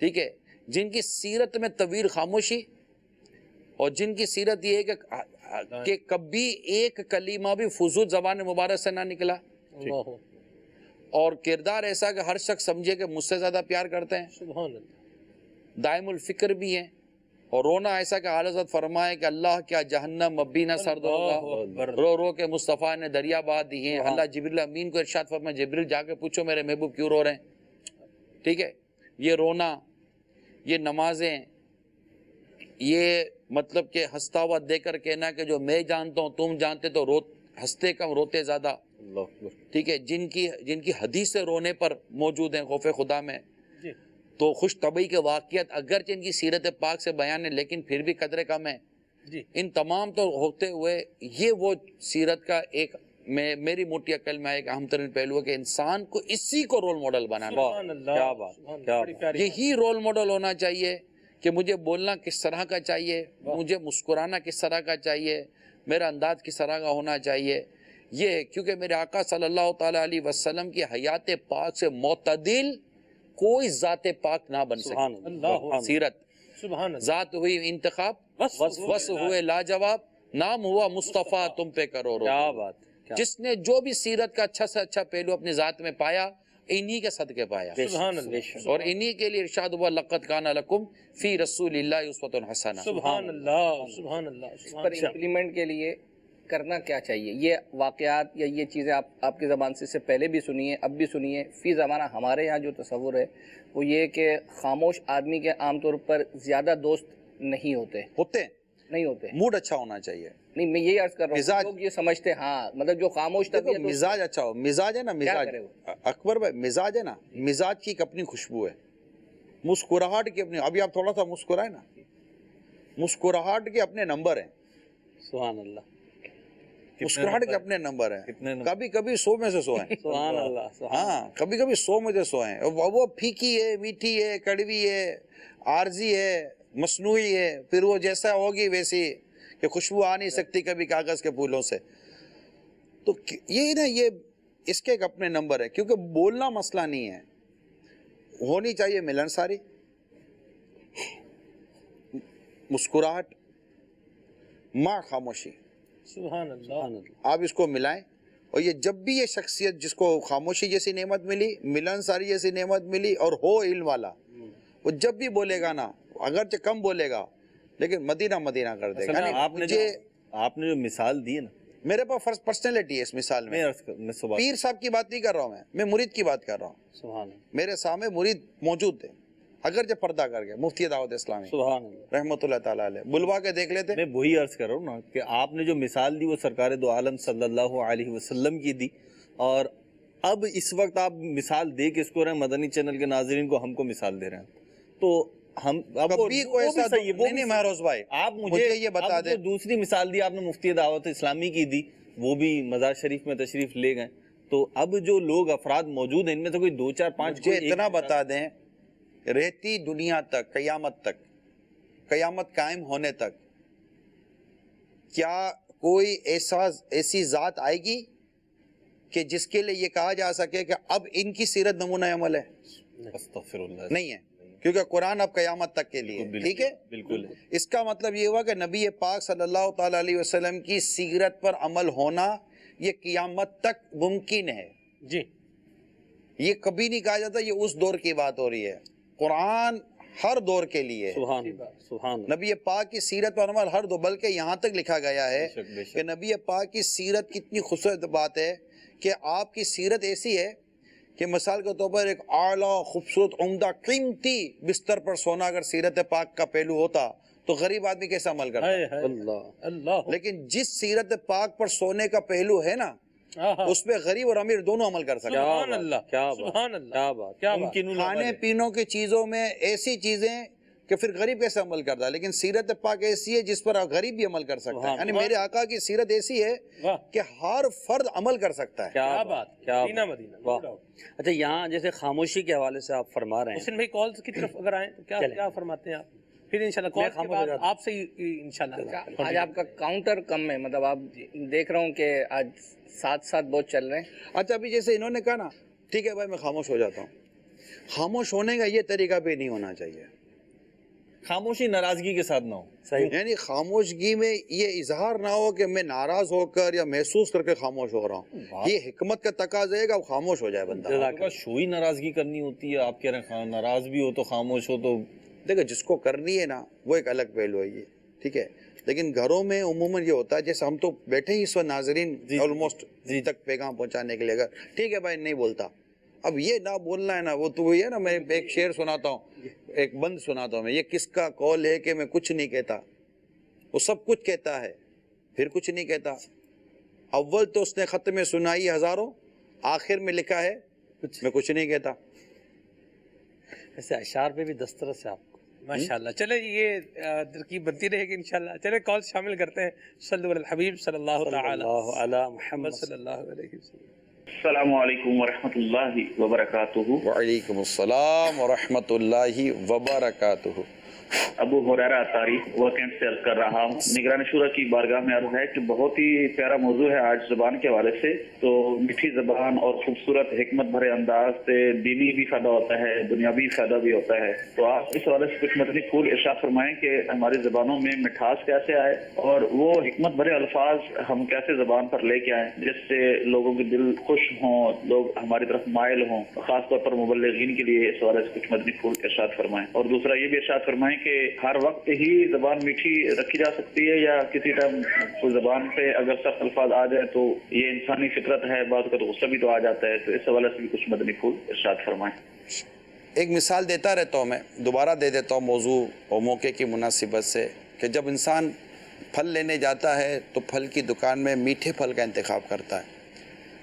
ٹھیک ہے, جن کی سیرت میں طویل خاموشی, اور جن کی سیرت یہ ہے کہ کبھی ایک کلمہ بھی فضول زبان مبارک سے نہ نکلا, اور کردار ایسا کہ ہر شخص سمجھے کہ مجھ سے زیادہ پیار کرتے ہیں. سبحان اللہ. دائم الفکر بھی ہیں, اور رونا ایسا کہ اعلیٰ حضرت فرمائے کہ اللہ کیا جہنم اب بھی نہ سرد ہوگا, رو رو کے مصطفیٰ نے دریا بہا دیے ہیں. اللہ جبریل امین کو ارشاد فرمائے جبریل جا کے پوچھو میرے محبوب کیوں رو رہے ہیں. ٹھیک ہے, یہ رونا, یہ نمازیں, یہ مطلب کہ ہنستا ہوا دے کر کہنا کہ جو میں جانتا ہوں تم جانتے, تو ہنستے کم روتے زیادہ. ٹھیک ہے, جن کی حدیثیں رونے پر موجود ہیں خوف خدا میں, تو خوش طبعی کے واقعات اگرچہ ان کی سیرت پاک سے بیان ہے لیکن پھر بھی قدر کم ہے. ان تمام تو ہوتے ہوئے یہ وہ سیرت کا ایک میری موٹی عقل میں ایک اہم ترین پہلو ہے کہ انسان کو اسی کو رول ماڈل بنانا. کیا بات. یہی رول ماڈل ہونا چاہیے کہ مجھے بولنا کس طرح کا چاہیے, مجھے مسکرانا کس طرح کا چاہیے, میرا انداز کس طرح کا ہونا چاہیے. یہ کیونکہ میرے آقا صلی اللہ تعالیٰ علیہ وسلم کی حیات پاک سے معتدل کوئی ذات پاک نہ بن سکے. سیرت ذات ہوئی انتخاب, وصف ہوئے لاجواب, نام ہوا مصطفیٰ تم پہ کرو. کیا بات. جس نے جو بھی سیرت کا اچھا سے اچھا پہلو اپنی ذات میں پایا, انہی کے صدقے پایا, اور انہی کے لیے ارشاد ہوا لقد کان لکم فی رسول اللہ اسوۃ حسنہ. سبحان اللہ سبحان اللہ. اس پر امپلیمنٹ کے لیے کرنا کیا چاہیے؟ یہ واقعات یا یہ چیزیں آپ کی زبان سے پہلے بھی سنیے, اب بھی سنیے. فی زمانہ ہمارے یہاں جو تصور ہے وہ یہ کہ خاموش آدمی کے عام طور پر زیادہ دوست نہیں ہوتے. نہیں ہوتے. موڈ اچھا ہونا چاہیے. نہیں, میں یہی عرض کر رہا ہوں, لوگ یہ سمجھتے ہاں مطلب جو خاموش تک مزاج اچھا ہو. مزاج ہے نا, مزاج اکبر بھائی, مزاج ہے نا, مزاج کی ایک اپنی خوشبو ہے, مسکراہٹ کی اپنی. ابھی آپ تھوڑا سا مسکرائے نا, مسکراہٹ کے اپنے نمبر ہیں. سبحان اللہ. مسکراہٹ کے اپنے نمبر ہیں. کبھی کبھی 100 میں سے 100 ہیں. سبحان اللہ. ہاں, کبھی کبھی 100 میں سے 100 ہیں. وہ پھیکی ہے, میٹھی ہے, کڑوی ہے, عارضی ہے, مصنوعی ہے, پھر وہ جیسا ہوگی ویسی کہ خوشبو آ نہیں سکتی کبھی کاغذ کے پھولوں سے. تو یہی نا, یہ اس کے ایک اپنے نمبر ہے. کیونکہ بولنا مسئلہ نہیں ہے, ہونی چاہیے ملنساری, مسکراہٹ ماں خاموشی. سبحان اللہ. آپ اس کو ملائیں, اور یہ جب بھی یہ شخصیت جس کو خاموشی جیسی نعمت ملی, ملنساری جیسی نعمت ملی, اور ہو علم والا, وہ جب بھی بولے گا نا, اگرچہ کم بولے گا لیکن مدینہ مدینہ کر دے گا. آپ نے جو مثال دی ہے نا, میرے پاس پرسنالٹی ہے اس مثال میں. پیر صاحب کی بات نہیں کر رہا ہوں, میں مرید کی بات کر رہا ہوں. سبحان اللہ. میرے سامنے مرید موجود تھے, اگرچہ پردہ کر گیا مفتی دعوت اسلامی سبحان اللہ. رحمۃ اللہ تعالیٰ علیہ، بلوا کے دیکھ لیتے. میں وہی عرض کر رہا ہوں نا کہ آپ نے جو مثال دی وہ سرکار دو عالم صلی اللہ علیہ وسلم کی دی، اور اب اس وقت آپ مثال دے کے اس کو رہے ہیں مدنی چینل کے ناظرین کو، ہم کو مثال دے رہے ہیں، تو ہم اب کبھی کوئی ایسا نہیں مہروز بھائی، آپ مجھے یہ بتا دیں. دوسری مثال دی آپ نے مفتی دعوت اسلامی کی دی، وہ بھی مزار شریف میں تشریف لے گئے. تو اب جو لوگ افراد موجود ہیں ان میں سے کوئی 2 4 5 مجھے اتنا بتا دیں، رہتی دنیا تک، قیامت قائم ہونے تک، کیا کوئی ایسی ذات آئے گی کہ جس کے لیے یہ کہا جا سکے کہ اب ان کی سیرت نمونہ عمل ہے؟ استغفر اللہ. نہیں ہے، کیونکہ قرآن اب قیامت تک کے لیے. ٹھیک ہے، بالکل. اس کا مطلب یہ ہوا کہ نبی پاک صلی اللہ تعالیٰ علیہ وسلم کی سیرت پر عمل ہونا یہ قیامت تک ممکن ہے. جی، یہ کبھی نہیں کہا جاتا یہ اس دور کی بات ہو رہی ہے. قرآن ہر دور کے لیے، سبحان اللہ. سبحان اللہ. نبی پاک کی سیرت پر عمل ہر دور، بلکہ یہاں تک لکھا گیا ہے کہ نبی پاک کی سیرت کتنی خوبصورت بات ہے کہ آپ کی سیرت ایسی ہے کہ مثال کے طور پر ایک اعلیٰ خوبصورت عمدہ قیمتی بستر پر سونا اگر سیرت پاک کا پہلو ہوتا تو غریب آدمی کیسا عمل کرتا؟ اللہ اللہ. لیکن جس سیرت پاک پر سونے کا پہلو ہے نا، اس پہ غریب اور امیر دونوں عمل کر سکتے ہیں. سبحان اللہ، کیا سبحان بات، اللہ، کیا بات. کیا بات. کھانے پینوں کی چیزوں میں ایسی چیزیں کہ پھر غریب کیسے عمل کرتا ہے، لیکن سیرت پاک ایسی ہے جس پر غریب بھی عمل کر سکتا ہے. یعنی میرے آقا کی سیرت ایسی ہے واہ، کہ ہر فرد عمل کر سکتا ہے. کیا بات. کیا مدینہ بات. مدینہ. واہ. اچھا، یہاں جیسے خاموشی کے حوالے سے آپ فرما رہے ہیں، حسین بھائی کالز کی طرف اگر آئیں تو کیا فرماتے ہیں آپ؟ پھر انشاءاللہ کالز کے بعد آپ سے انشاءاللہ. آج آپ کا کاؤنٹر کم ہے، مطلب آپ دیکھ رہا ہوں کہ آج ساتھ بہت چل رہے ہیں. اچھا، ابھی جیسے انہوں نے کہا نا، ٹھیک ہے بھائی میں خاموش ہو جاتا ہوں. خاموش ہونے کا یہ طریقہ بھی نہیں ہونا چاہیے. خاموشی ناراضگی کے ساتھ نہ ہو. صحیح. یعنی خاموشگی میں یہ اظہار نہ ہو کہ میں ناراض ہو کر یا محسوس کر کے خاموش ہو رہا ہوں. یہ حکمت کا تقاضا ہے کہ اب خاموش ہو جائے بندہ. شوئی ناراضگی کرنی ہوتی ہے. آپ کہہ رہے ہیں ناراض بھی ہو تو خاموش ہو، تو دیکھو جس کو کرنی ہے نا وہ ایک الگ پہلو ہے یہ، ٹھیک ہے. لیکن گھروں میں عموماً یہ ہوتا ہے، جیسے ہم تو بیٹھے ہی اس وقت ناظرین آلموسٹ تک پیغام پہنچانے کے لیے، اگر ٹھیک ہے بھائی نہیں بولتا، اب یہ نہ بولنا ہے نا، وہ تو وہی ہے نا. میں ایک شعر سناتا ہوں، ایک بند سناتا ہوں میں، یہ کس کا قول ہے کہ میں کچھ نہیں کہتا، وہ سب کچھ کہتا ہے پھر کچھ نہیں کہتا. اول تو اس نے خط میں سنائی ہزاروں، آخر میں لکھا ہے میں کچھ نہیں کہتا. ایسے اشعار پہ بھی دسترس ہے آپ کو. ماشاءاللہ. چلے یہ ترکیب بنتی رہے گی انشاءاللہ. چلے کال شامل کرتے ہیں. صلی علی الحبیب صلی اللہ تعالی علی محمد صلی اللہ علیہ وسلم. السلام علیکم ورحمۃ اللہ وبرکاتہ. وعلیکم السلام ورحمۃ اللہ وبرکاتہ. ابو ہریرہ اطاری وہ کیمپ سے عرض کر رہا ہوں. نگران شورا کی بارگاہ میں عرض ہے کہ بہت ہی پیارا موضوع ہے آج زبان کے حوالے سے. تو میٹھی زبان اور خوبصورت حکمت بھرے انداز سے دینی بھی فائدہ ہوتا ہے، دنیاوی فائدہ بھی ہوتا ہے. تو آپ اس حوالے سے کچھ مدنی پھول ارشاد فرمائیں کہ ہماری زبانوں میں مٹھاس کیسے آئے اور وہ حکمت بھرے الفاظ ہم کیسے زبان پر لے کے آئیں جس سے لوگوں کے دل خوش ہوں، لوگ ہماری طرف مائل ہوں. خاص طور پر مبلغین کے لیے اس حوالے سے کچھ مدنی پھول ارشاد فرمائیں. اور دوسرا یہ بھی ارشاد فرمائیں کہ ہر وقت ہی زبان میٹھی رکھی جا سکتی ہے یا کسی ٹائم کوئی زبان پہ اگر سخت الفاظ آ جائے تو یہ انسانی فطرت ہے، بعض کا تو غصہ بھی تو آ جاتا ہے. تو اس حوالے سے بھی کچھ مدنی پھول ارشاد فرمائیں. ایک مثال دیتا رہتا ہوں میں، دوبارہ دے دیتا ہوں موضوع اور موقع کی مناسبت سے، کہ جب انسان پھل لینے جاتا ہے تو پھل کی دکان میں میٹھے پھل کا انتخاب کرتا ہے.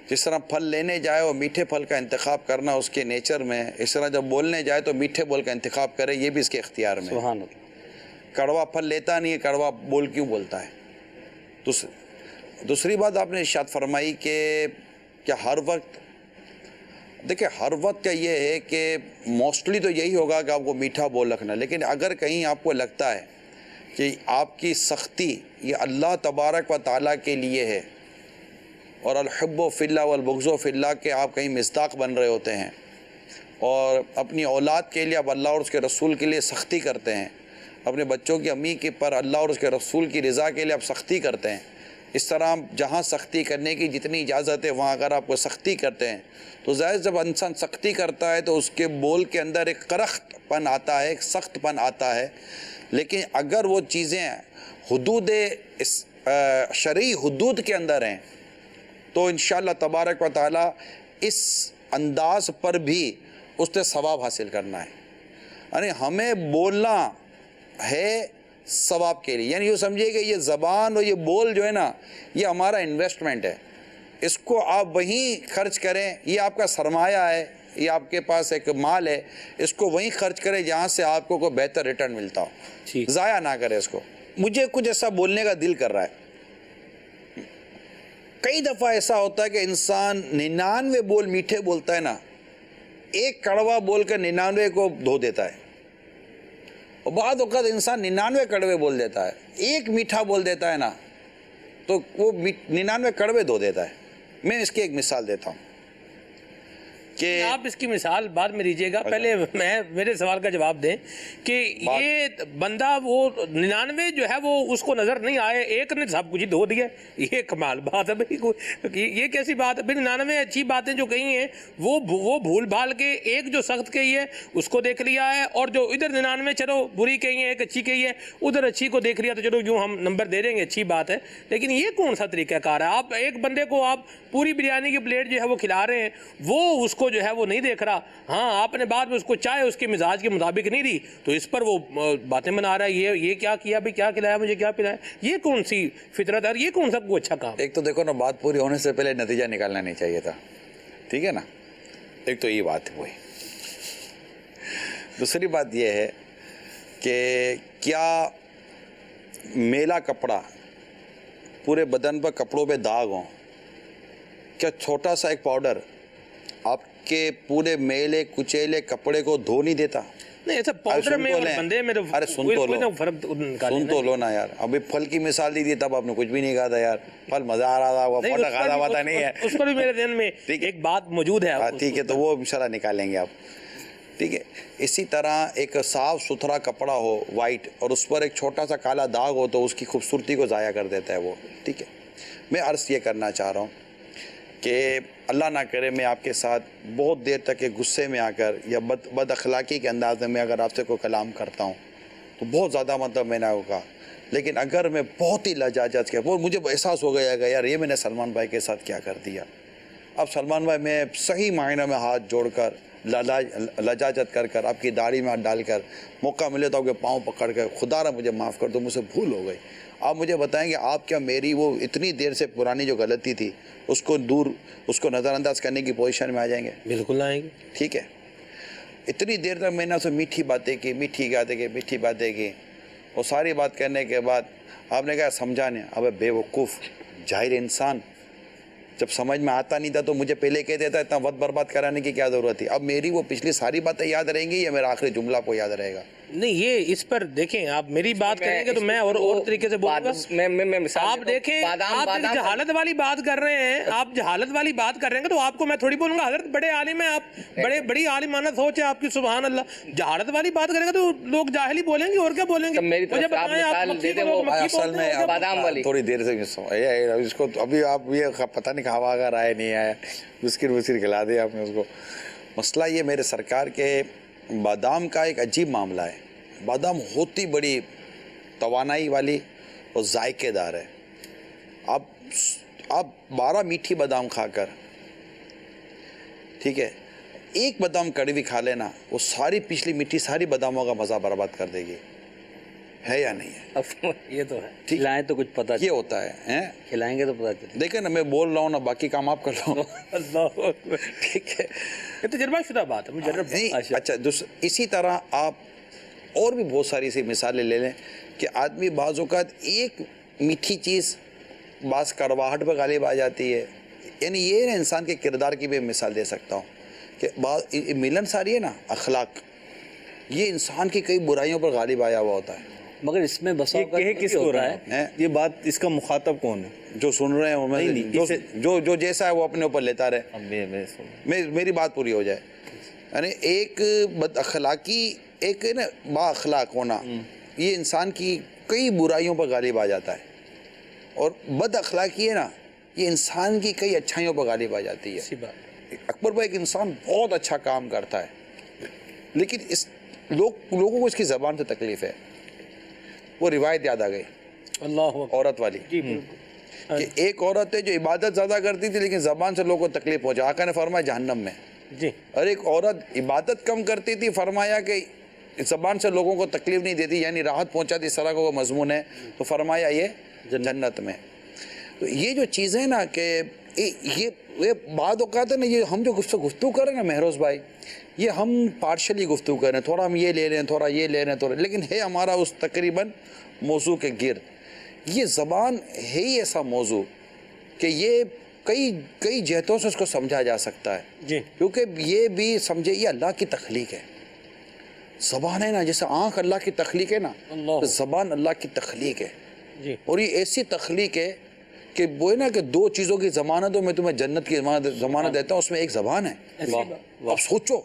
جس طرح پھل لینے جائے اور میٹھے پھل کا انتخاب کرنا اس کے نیچر میں، اس طرح جب بولنے جائے تو میٹھے بول کا انتخاب کرے، یہ بھی اس کے اختیار میں. سبحان اللہ. کڑوا پھل لیتا نہیں ہے، کڑوا بول کیوں بولتا ہے. دوسری بات آپ نے ارشاد فرمائی کہ کیا ہر وقت، دیکھیں ہر وقت کا یہ ہے کہ موسٹلی تو یہی ہوگا کہ آپ کو میٹھا بول رکھنا، لیکن اگر کہیں آپ کو لگتا ہے کہ آپ کی سختی یہ اللہ تبارک و تعالیٰ کے لیے ہے اور الحب فی اللہ والبغض فی اللہ کے آپ کہیں مصداق بن رہے ہوتے ہیں اور اپنی اولاد کے لیے آپ اللہ اور اس کے رسول کے لیے سختی کرتے ہیں، اپنے بچوں کی امی کے پر اللہ اور اس کے رسول کی رضا کے لیے آپ سختی کرتے ہیں، اس طرح جہاں سختی کرنے کی جتنی اجازت ہے وہاں اگر آپ کو سختی کرتے ہیں تو ظاہر جب انسان سختی کرتا ہے تو اس کے بول کے اندر ایک کرخت پن آتا ہے، ایک سخت پن آتا ہے. لیکن اگر وہ چیزیں حدود شرعی حدود کے اندر ہیں تو انشاءاللہ تبارک و تعالی اس انداز پر بھی اس نے ثواب حاصل کرنا ہے. یعنی ہمیں بولنا ہے ثواب کے لیے، یعنی یہ سمجھیے کہ یہ زبان اور یہ بول جو ہے نا یہ ہمارا انویسٹمنٹ ہے، اس کو آپ وہیں خرچ کریں، یہ آپ کا سرمایہ ہے، یہ آپ کے پاس ایک مال ہے، اس کو وہیں خرچ کریں جہاں سے آپ کو کوئی بہتر ریٹرن ملتا ہو، ضائع نہ کریں اس کو۔ مجھے کچھ ایسا بولنے کا دل کر رہا ہے، کئی دفعہ ایسا ہوتا ہے کہ انسان 99 بول میٹھے بولتا ہے نا، ایک کڑوا بول کر 99 کو دھو دیتا ہے، اور بعض اوقات انسان 99 کڑوے بول دیتا ہے، ایک میٹھا بول دیتا ہے نا تو وہ 99 کڑوے دھو دیتا ہے۔ میں اس کی ایک مثال دیتا ہوں کہ آپ اس کی مثال بعد میں دیجیے گا، پہلے میرے سوال کا جواب دیں کہ یہ بندہ وہ 99 جو ہے وہ اس کو نظر نہیں آئے، ایک نے سب کچھ دھو دیا، یہ کمال بات ہے بھائی، یہ کیسی بات ہے بھائی؟ 99 اچھی باتیں جو کہی ہیں وہ بھول بھال کے ایک جو سخت کہی ہے اس کو دیکھ لیا ہے، اور جو ادھر 99 چلو بری کہی ہے، ایک اچھی کہی ہے، ادھر اچھی کو دیکھ لیا تو چلو یوں ہم نمبر دے دیں گے، اچھی بات ہے۔ لیکن یہ کون سا طریقہ کار ہے؟ آپ ایک بندے کو آپ پوری بریانی کی پلیٹ جو ہے وہ کھلا رہے ہیں، وہ اس کو جو ہے وہ نہیں دیکھ رہا، ہاں آپ نے بعد میں اس کو چائے اس کے مزاج کے مطابق نہیں دی تو اس پر وہ باتیں بنا رہا ہے، یہ کیا کیا بھی، کیا کھلایا مجھے، کیا پلایا، یہ کون سی فطرت ہے، یہ کون سا کوئی اچھا کام؟ ایک تو دیکھو نا، بات پوری ہونے سے پہلے نتیجہ نکالنا نہیں چاہیے تھا، ٹھیک ہے نا، ایک تو یہ بات ہے وہی۔ دوسری بات یہ ہے کہ کیا میلا کپڑا، پورے بدن پر کپڑوں پہ داغ ہوں، کیا چھوٹا سا ایک پاؤڈر آپ کے پورے میلے کچیلے کپڑے کو دھو نہیں دیتا؟ نہیں ایسا پاؤڈر میں اور بندے میں ارے سن تو لو نا یار، ابھی پھل کی مثال دی تھی تب آپ نے کچھ بھی نہیں کہا تھا یار، پھل مزہ آ رہا تھا، وہ پھوٹا کھانا پتا نہیں ہے، اس پر بھی میرے ذہن میں ایک بات موجود ہے، ٹھیک ہے تو وہ انشاءاللہ نکالیں گے آپ، ٹھیک ہے۔ اسی طرح ایک صاف ستھرا کپڑا ہو وائٹ اور اس پر ایک چھوٹا سا کالا داغ ہو تو اس کی خوبصورتی کو ضائع کر دیتا ہے وہ، ٹھیک ہے۔ میں عرض یہ کرنا چاہ رہا ہوں کہ اللہ نہ کرے میں آپ کے ساتھ بہت دیر تک غصے میں آ کر یا بد اخلاقی کے انداز میں اگر آپ سے کوئی کلام کرتا ہوں تو بہت زیادہ مطلب میں نے ہوگا، لیکن اگر میں بہت ہی لجاجت کے وہ مجھے احساس ہو گیا کہ یار یہ میں نے سلمان بھائی کے ساتھ کیا کر دیا، اب سلمان بھائی میں صحیح معنی میں ہاتھ جوڑ کر لجاجت کر آپ کی داڑھی میں ہاتھ ڈال کر موقع ملے تو آپ کے پاؤں پکڑ کر خدا را مجھے معاف کر دو، مجھ سے بھول ہو گئی، آپ مجھے بتائیں کہ آپ کیا میری وہ اتنی دیر سے پرانی جو غلطی تھی اس کو نظر انداز کرنے کی پوزیشن میں آ جائیں گے؟ بالکل آئیں گے، ٹھیک ہے۔ اتنی دیر تک میں نے اسے میٹھی باتیں کی، وہ ساری بات کرنے کے بعد آپ نے کہا سمجھانے، اب بے وقوف جاہر انسان، جب سمجھ میں آتا نہیں تھا تو مجھے پہلے کہہ دیتا اتنا وقت برباد کرانے کی کیا ضرورت تھی؟ اب میری وہ پچھلی ساری باتیں یاد رہیں گی یا میرا آخری جملہ کو یاد رہے گا؟ نہیں یہ اس پر دیکھیں، آپ میری بات کریں گے تو میں اور طریقے سے بولوں گا۔ آپ دیکھیں آپ جہالت والی بات کر رہے ہیں، آپ جہالت والی بات کر رہے ہیں تو آپ کو میں تھوڑی بولوں گا حضرت بڑے عالم ہیں آپ، بڑی عالمانہ سوچ ہے آپ کی، سبحان اللہ۔ جہالت والی بات کریں گے تو لوگ جاہل ہی بولیں گے اور کیا بولیں گے؟ مجھے بتائیں آپ مکی اصل میں تھوڑی دیر سے اس کو ابھی آپ یہ پتہ نہیں کھاوا اگر آئے نہیں آیا، بسکٹ کھلا دیا آپ نے اس کو۔ مسئلہ یہ میرے سرکار کے بادام کا ایک عجیب معاملہ ہے، بادام ہوتی بڑی توانائی والی اور ذائقے دار ہے، آپ 12 میٹھی بادام کھا کر، ٹھیک ہے، ایک بادام کڑوی کھا لینا وہ ساری پچھلی میٹھی ساری باداموں کا مزہ برباد کر دے گی، ہے یا نہیں ہے؟ یہ تو ہے، کھلائیں تو کچھ پتہ یہ ہوتا ہے، کھلائیں گے تو پتہ چلے۔ دیکھیں نا میں بول رہا ہوں نا، باقی کام آپ کر لو، ٹھیک ہے، یہ تجربہ شدہ بات ہے۔ اچھا اسی طرح آپ اور بھی بہت ساری سی مثالیں لے لیں کہ آدمی بعض اوقات ایک میٹھی چیز بعض کڑواہٹ پہ غالب آ جاتی ہے، یعنی یہ انسان کے کردار کی بھی مثال دے سکتا ہوں کہ ملن ساری ہے نا اخلاق، یہ انسان کی کئی برائیوں پر غالب آیا ہوا ہوتا ہے، مگر اس میں بسا کس کو رہا ہے یہ بات، اس کا مخاطب کون ہے؟ جو سن رہے ہیں جو جیسا ہے وہ اپنے اوپر لیتا رہے، میری بات پوری ہو جائے۔ یعنی ایک بد اخلاقی، ایک نا با اخلاق ہونا، یہ انسان کی کئی برائیوں پر غالب آ جاتا ہے، اور بد اخلاقی ہے نا یہ انسان کی کئی اچھائیوں پر غالب آ جاتی ہے۔ اکبر بھائی ایک انسان بہت اچھا کام کرتا ہے لیکن لوگوں کو اس کی زبان سے تکلیف ہے، وہ روایت یاد آ گئی عورت والی کہ ایک عورت ہے جو عبادت زیادہ کرتی تھی لیکن زبان سے لوگوں کو تکلیف پہنچا، آقا نے فرمایا جہنم میں۔ اور ایک عورت عبادت کم کرتی تھی، فرمایا کہ اس زبان سے لوگوں کو تکلیف نہیں دیتی یعنی راحت پہنچاتی، اس طرح کا وہ مضمون ہے، تو فرمایا یہ جنت میں۔ تو یہ جو چیزیں نا کہ یہ بعض اوقات ہے نا، یہ ہم جو گفتگو کر رہے ہیں نا مہروز بھائی، یہ ہم پارشلی گفتگو کر رہے ہیں، تھوڑا ہم یہ لے رہے ہیں، تھوڑا یہ لے رہے ہیں، تھوڑا، لیکن ہے ہمارا اس تقریباً موضوع کے گرد۔ یہ زبان ہے ہی ایسا موضوع کہ یہ کئی جہتوں سے اس کو سمجھا جا سکتا ہے جی، کیونکہ یہ بھی سمجھے یہ اللہ کی تخلیق ہے۔ زبان ہے نا، جیسے آنکھ اللہ کی تخلیق ہے نا، تو زبان اللہ کی تخلیق ہے، جی، اور یہ ایسی تخلیق ہے کہ وہ ہے نا کہ دو چیزوں کی ضمانت ہو، میں تمہیں جنت کی ضمانت دیتا ہوں، اس میں ایک زبان ہے۔ اب سوچو،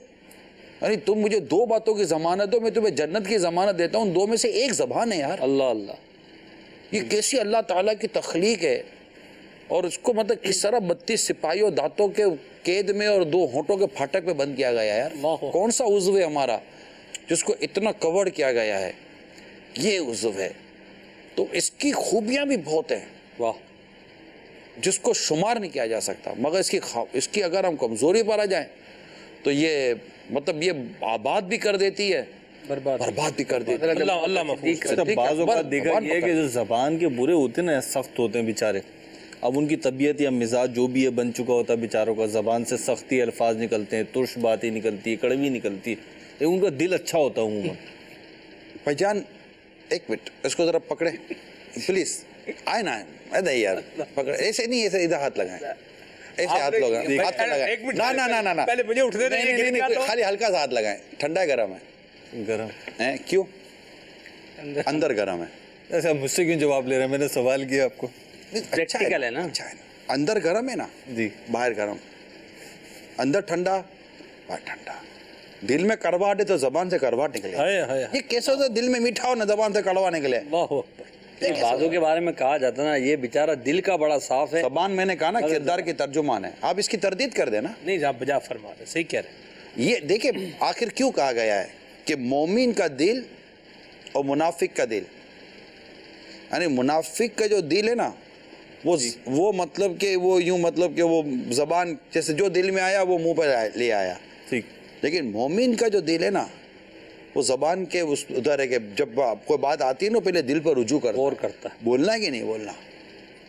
یعنی تم مجھے دو باتوں کی ضمانت دو، میں تمہیں جنت کی ضمانت دیتا ہوں، دو میں سے ایک زبان ہے یار۔ اللہ اللہ، یہ کیسی اللہ تعالیٰ کی تخلیق ہے، اور اس کو مطلب کس طرح 32 سپاہیوں دانتوں کے قید میں اور 2 ہونٹوں کے پھاٹک پہ بند کیا گیا یار۔ کون سا عضو ہے ہمارا جس کو اتنا کور کیا گیا ہے؟ یہ عضو ہے۔ تو اس کی خوبیاں بھی بہت ہیں واہ، جس کو شمار نہیں کیا جا سکتا، مگر اس کی اگر ہم کمزوری پر آ جائیں تو یہ مطلب یہ آباد بھی کر دیتی ہے، برباد بھی کر دیتی ہے۔ اللہ محفوظ۔ بعض اوقات دیکھا یہ ہے کہ جو زبان کے برے ہوتے ہیں نا، سخت ہوتے ہیں بیچارے، اب ان کی طبیعت یا مزاج جو بھی ہے بن چکا ہوتا ہے بیچاروں کا، زبان سے سختی الفاظ نکلتے ہیں، ترش باتیں نکلتی ہے، کڑوی نکلتی ہے، لیکن ان کا دل اچھا ہوتا ہے عموماً۔ بھائی جان ایک منٹ اس کو ذرا پکڑے پلیز، آئے نا ادھر یار، پکڑے، ایسے نہیں، ایسے ادھر ہاتھ لگائیں، ایسے ہاتھ لگائیں، ہاتھ لگائیں، نہ پہلے مجھے اٹھنے دیں، خالی ہلکا سا ہاتھ لگائیں۔ ٹھنڈا ہے گرم ہے؟ گرم ہیں کیوں؟ اندر گرم ہے۔ ایسا مجھ سے کیوں جواب لے رہے ہیں؟ میں نے سوال کیا آپ کو۔ پریکٹیکل ہے نا۔ اچھا ہے، اندر گرم ہے نا، جی، باہر گرم، اندر ٹھنڈا باہر ٹھنڈا۔ دل میں کڑواہٹ ہے تو زبان سے کڑواہٹ نکلے، یہ کیسے ہوتا ہے؟ دل میں میٹھا ہو نہ زبان سے کڑوا نکلے۔ بعضوں کے بارے میں کہا جاتا نا یہ بیچارہ دل کا بڑا صاف ہے۔ زبان میں نے کہا نا کردار کی ترجمان ہے، آپ اس کی تردید کر دیں نا۔ نہیں آپ بجا فرما رہے، صحیح کہہ رہے۔ یہ دیکھیں آخر کیوں کہا گیا ہے کہ مومن کا دل اور منافق کا دل، یعنی منافق کا جو دل ہے نا وہ مطلب کہ وہ یوں مطلب کہ وہ زبان جیسے جو دل میں آیا وہ منہ پہ لے آیا، ٹھیک، لیکن مومن کا جو دل ہے نا وہ زبان کے ادھر ہے کہ جب کوئی بات آتی ہے نا پہلے دل پر رجوع کرتا ہے، بولنا ہے کہ نہیں بولنا،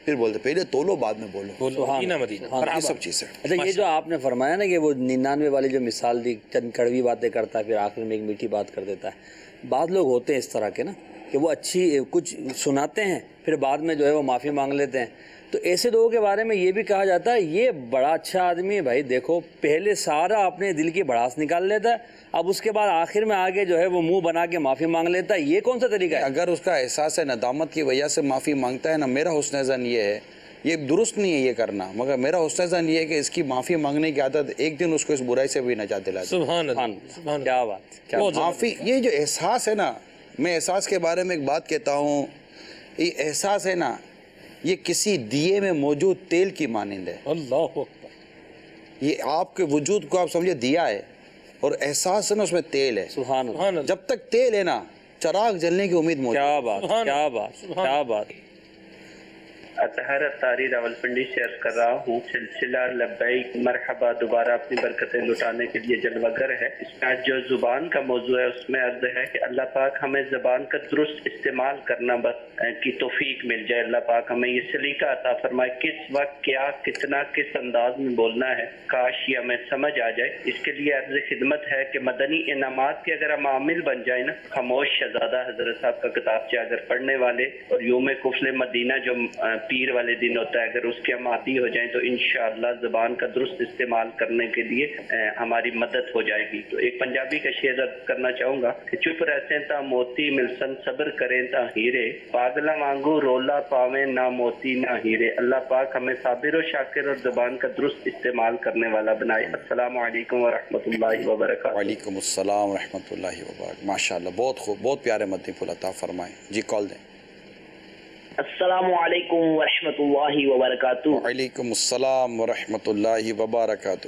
پھر بولتے پہلے تولو بعد میں بولو، یہ سب چیزیں۔ اچھا یہ جو آپ نے فرمایا نا کہ وہ 99 والی جو مثال دی، چند کڑوی باتیں کرتا ہے پھر آخر میں ایک میٹھی بات کر دیتا ہے، بعض لوگ ہوتے ہیں اس طرح کے نا کہ وہ اچھی کچھ سناتے ہیں پھر بعد میں جو ہے وہ معافی مانگ لیتے ہیں، تو ایسے لوگوں کے بارے میں یہ بھی کہا جاتا ہے یہ بڑا اچھا آدمی ہے بھائی، دیکھو پہلے سارا اپنے دل کی بڑاس نکال لیتا ہے، اب اس کے بعد آخر میں آگے جو ہے وہ منہ بنا کے معافی مانگ لیتا ہے، یہ کون سا طریقہ ہے؟ اگر اس کا احساس ہے ندامت کی وجہ سے معافی مانگتا ہے نا، میرا حسن ظن یہ ہے، یہ درست نہیں ہے یہ کرنا، مگر میرا حسن ظن یہ ہے کہ اس کی معافی مانگنے کی عادت ایک دن اس کو اس برائی سے بھی نجات دلا دے۔ سبحان اللہ، کیا بات، معافی، یہ جو احساس ہے نا، میں احساس کے بارے میں ایک بات کہتا ہوں، یہ احساس ہے نا یہ کسی دیے میں موجود تیل کی مانند ہے۔ اللہ اکبر، یہ آپ کے وجود کو آپ سمجھے دیا ہے، اور احساس ہے نا اس میں تیل ہے۔ سبحان اللہ، جب تک تیل ہے نا چراغ جلنے کی امید موجود ہے۔ کیا بات، کیا بات، کیا بات۔ اطہر اتاری راولپنڈی سے عرض کر رہا ہوں، سلسلہ لبیک مرحبا دوبارہ اپنی برکتیں لٹانے کے لیے جلوہ گر ہے۔ اس میں آج جو زبان کا موضوع ہے اس میں عرض ہے کہ اللہ پاک ہمیں زبان کا درست استعمال کرنا کی توفیق مل جائے، اللہ پاک ہمیں یہ سلیقہ عطا فرمائے کس وقت کیا کتنا کس انداز میں بولنا ہے، کاش یہ ہمیں سمجھ آ جائے۔ اس کے لیے عرض خدمت ہے کہ مدنی انعامات کے اگر ہم عامل بن جائیں نا، خاموش شہزادہ حضرت صاحب کا کتابچہ اگر پڑھنے والے اور یوم کفل مدینہ جو پیر والے دن ہوتا ہے اگر اس کے ہم عادی ہو جائیں تو انشاءاللہ زبان کا درست استعمال کرنے کے لیے ہماری مدد ہو جائے گی۔ تو ایک پنجابی کا شعر کرنا چاہوں گا کہ چپ رہتے تا موتی ملسن، صبر کریں تا ہیرے، پاگلا مانگو رولا پاویں نہ موتی نہ ہیرے۔ اللہ پاک ہمیں صابر و شاکر اور زبان کا درست استعمال کرنے والا بنائے۔ السلام علیکم ورحمۃ اللہ وبرکاتہ۔ وعلیکم السلام ورحمۃ اللہ وبرکاتہ۔ ماشاءاللہ بہت خوب، بہت پیارے مدنی پھول عطا فرمائیں۔ جی کال دیں۔ السلام علیکم ورحمۃ اللہ وبرکاتہ۔ وعلیکم السلام ورحمۃ اللہ وبرکاتہ۔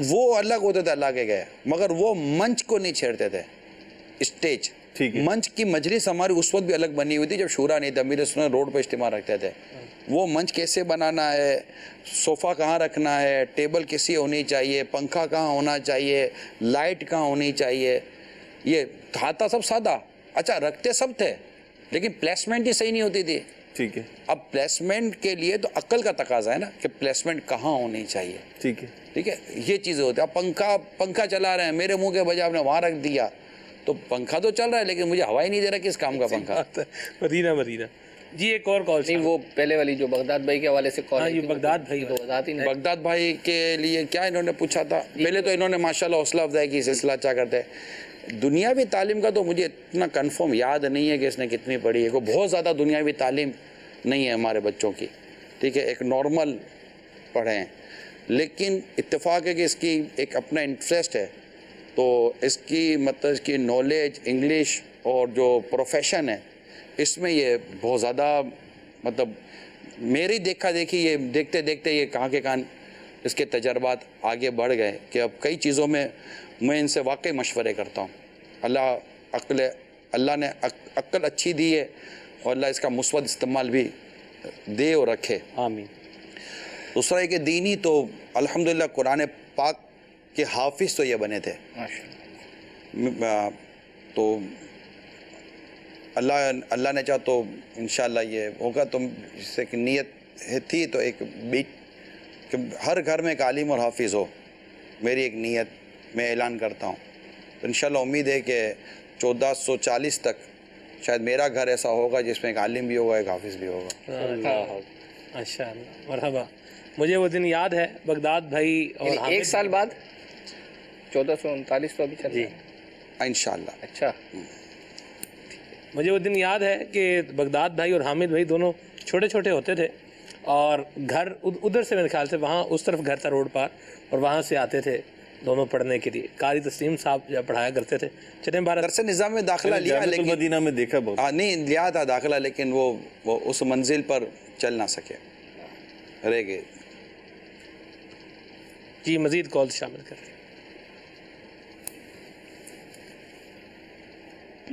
وہ الگ ہوتے تھے اللہ کے گئے، مگر وہ منچ کو نہیں چھیڑتے تھے، اسٹیج منچ کی مجلس ہماری اس وقت بھی الگ بنی ہوئی تھی جب شورا نہیں تھا، امیر سنت روڈ پہ اجتماع رکھتے تھے، وہ منچ کیسے بنانا ہے، صوفہ کہاں رکھنا ہے، ٹیبل کیسی ہونی چاہیے، پنکھا کہاں ہونا چاہیے، لائٹ کہاں ہونی چاہیے، یہ تھا سب سادہ، اچھا رکھتے سب تھے لیکن پلیسمنٹ ہی صحیح نہیں ہوتی تھی. ٹھیک ہے. اب پلیسمنٹ کے لیے تو عقل کا تقاضا ہے نا کہ پلیسمنٹ کہاں ہونی چاہیے. ٹھیک ہے. ٹھیک ہے، یہ چیزیں ہوتی ہیں. اب پنکھا چلا رہے ہیں، میرے منہ کے بجائے آپ نے وہاں رکھ دیا، تو پنکھا تو چل رہا ہے لیکن مجھے ہوا ہی نہیں دے رہا کس کام کا پنکھا. مدینہ جی ایک اور کال نہیں، وہ پہلے والی جو بغداد بھائی کے حوالے سے کال. یہ بغداد بھائی تو وضاحت ہی نہیں. بغداد بھائی کے لیے کیا انہوں نے پوچھا تھا؟ پہلے تو انہوں نے ماشاءاللہ حوصلہ افزائی کی، سلسلہ اچھا کرتے ہیں. دنیاوی تعلیم کا تو مجھے اتنا کنفرم یاد نہیں ہے کہ اس نے کتنی پڑھی ہے، وہ بہت زیادہ دنیاوی تعلیم نہیں ہے ہمارے بچوں کی. ٹھیک ہے، ایک نارمل پڑھے ہیں، لیکن اتفاق ہے کہ اس کی ایک اپنا انٹرسٹ ہے، تو اس کی مطلب اس کی نالج انگلش اور جو پروفیشن ہے اس میں یہ بہت زیادہ مطلب میری دیکھا دیکھی، یہ دیکھتے دیکھتے یہ کہاں کے کہاں اس کے تجربات آگے بڑھ گئے کہ اب کئی چیزوں میں میں ان سے واقعی مشورے کرتا ہوں. اللہ نے عقل اچھی دی ہے اور اللہ اس کا مثبت استعمال بھی دے اور رکھے. آمین. دوسرا ہے کہ دینی تو الحمدللہ قرآن پاک کے حافظ تو یہ بنے تھے، تو اللہ نے چاہا تو انشاءاللہ یہ ہوگا. تو جس سے کہ نیت تھی تو ایک کہ ہر گھر میں ایک عالم اور حافظ ہو، میری ایک نیت میں اعلان کرتا ہوں. تو انشاءاللہ امید ہے کہ 1440 تک شاید میرا گھر ایسا ہوگا جس میں ایک عالم بھی ہوگا، ایک حافظ بھی ہوگا. ماشاءاللہ، مرحبا. مجھے وہ دن یاد ہے بغداد بھائی اور ایک سال بعد 1439 تو ابھی چل رہا ہے انشاءاللہ. اچھا، مجھے وہ دن یاد ہے کہ بغداد بھائی اور حامد بھائی دونوں چھوٹے چھوٹے ہوتے تھے اور گھر ادھر سے میرے خیال سے وہاں اس طرف گھر تھا روڈ پر، اور وہاں سے آتے تھے دونوں پڑھنے کے لیے. قاری تسلیم صاحب جب پڑھایا کرتے تھے. چلیں بارہ درس نظام میں داخلہ لیا لیکن مدینہ میں دیکھا بہت نہیں لیا تھا داخلہ، لیکن وہ اس منزل پر چل نہ سکے، رہ گئے. جی مزید کال شامل کرتے ہیں.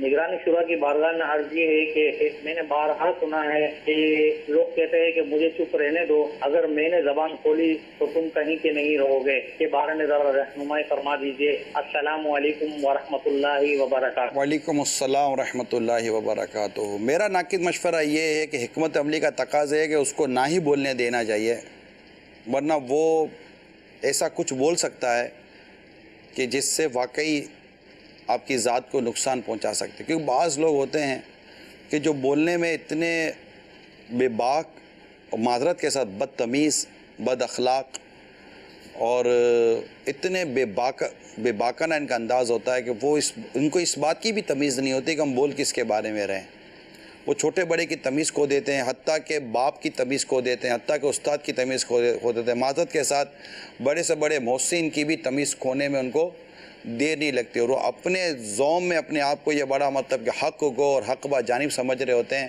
نگرانی شورا کی بارگاہ میں عرض یہ ہے کہ میں نے بارہا سنا ہے کہ لوگ کہتے ہیں کہ مجھے چپ رہنے دو، اگر میں نے زبان کھولی تو تم کہیں کے نہیں رہو گے. کے بارے میں ذرا رہنمائی فرما دیجیے. السلام علیکم ورحمۃ اللہ وبرکاتہ. وعلیکم السلام ورحمۃ اللہ وبرکاتہ. میرا ناقد مشورہ یہ ہے کہ حکمت عملی کا تقاضا ہے کہ اس کو نہ ہی بولنے دینا چاہیے، ورنہ وہ ایسا کچھ بول سکتا ہے کہ جس سے واقعی آپ کی ذات کو نقصان پہنچا سکتے. کیونکہ بعض لوگ ہوتے ہیں کہ جو بولنے میں اتنے بے باک اور معذرت کے ساتھ بدتمیز، بد اخلاق اور اتنے بے باکانہ ان کا انداز ہوتا ہے کہ وہ ان کو اس بات کی بھی تمیز نہیں ہوتی کہ ہم بول کس کے بارے میں رہیں. وہ چھوٹے بڑے کی تمیز کھو دیتے ہیں، حتیٰ کہ باپ کی تمیز کھو دیتے ہیں، حتیٰ کہ استاد کی تمیز کھو دیتے ہیں. معذرت کے ساتھ بڑے سے بڑے محسن کی بھی تمیز کھونے میں ان کو دیر نہیں لگتی، اور وہ اپنے ذوم میں اپنے آپ کو یہ بڑا مطلب کہ حق گو اور حق با جانب سمجھ رہے ہوتے ہیں.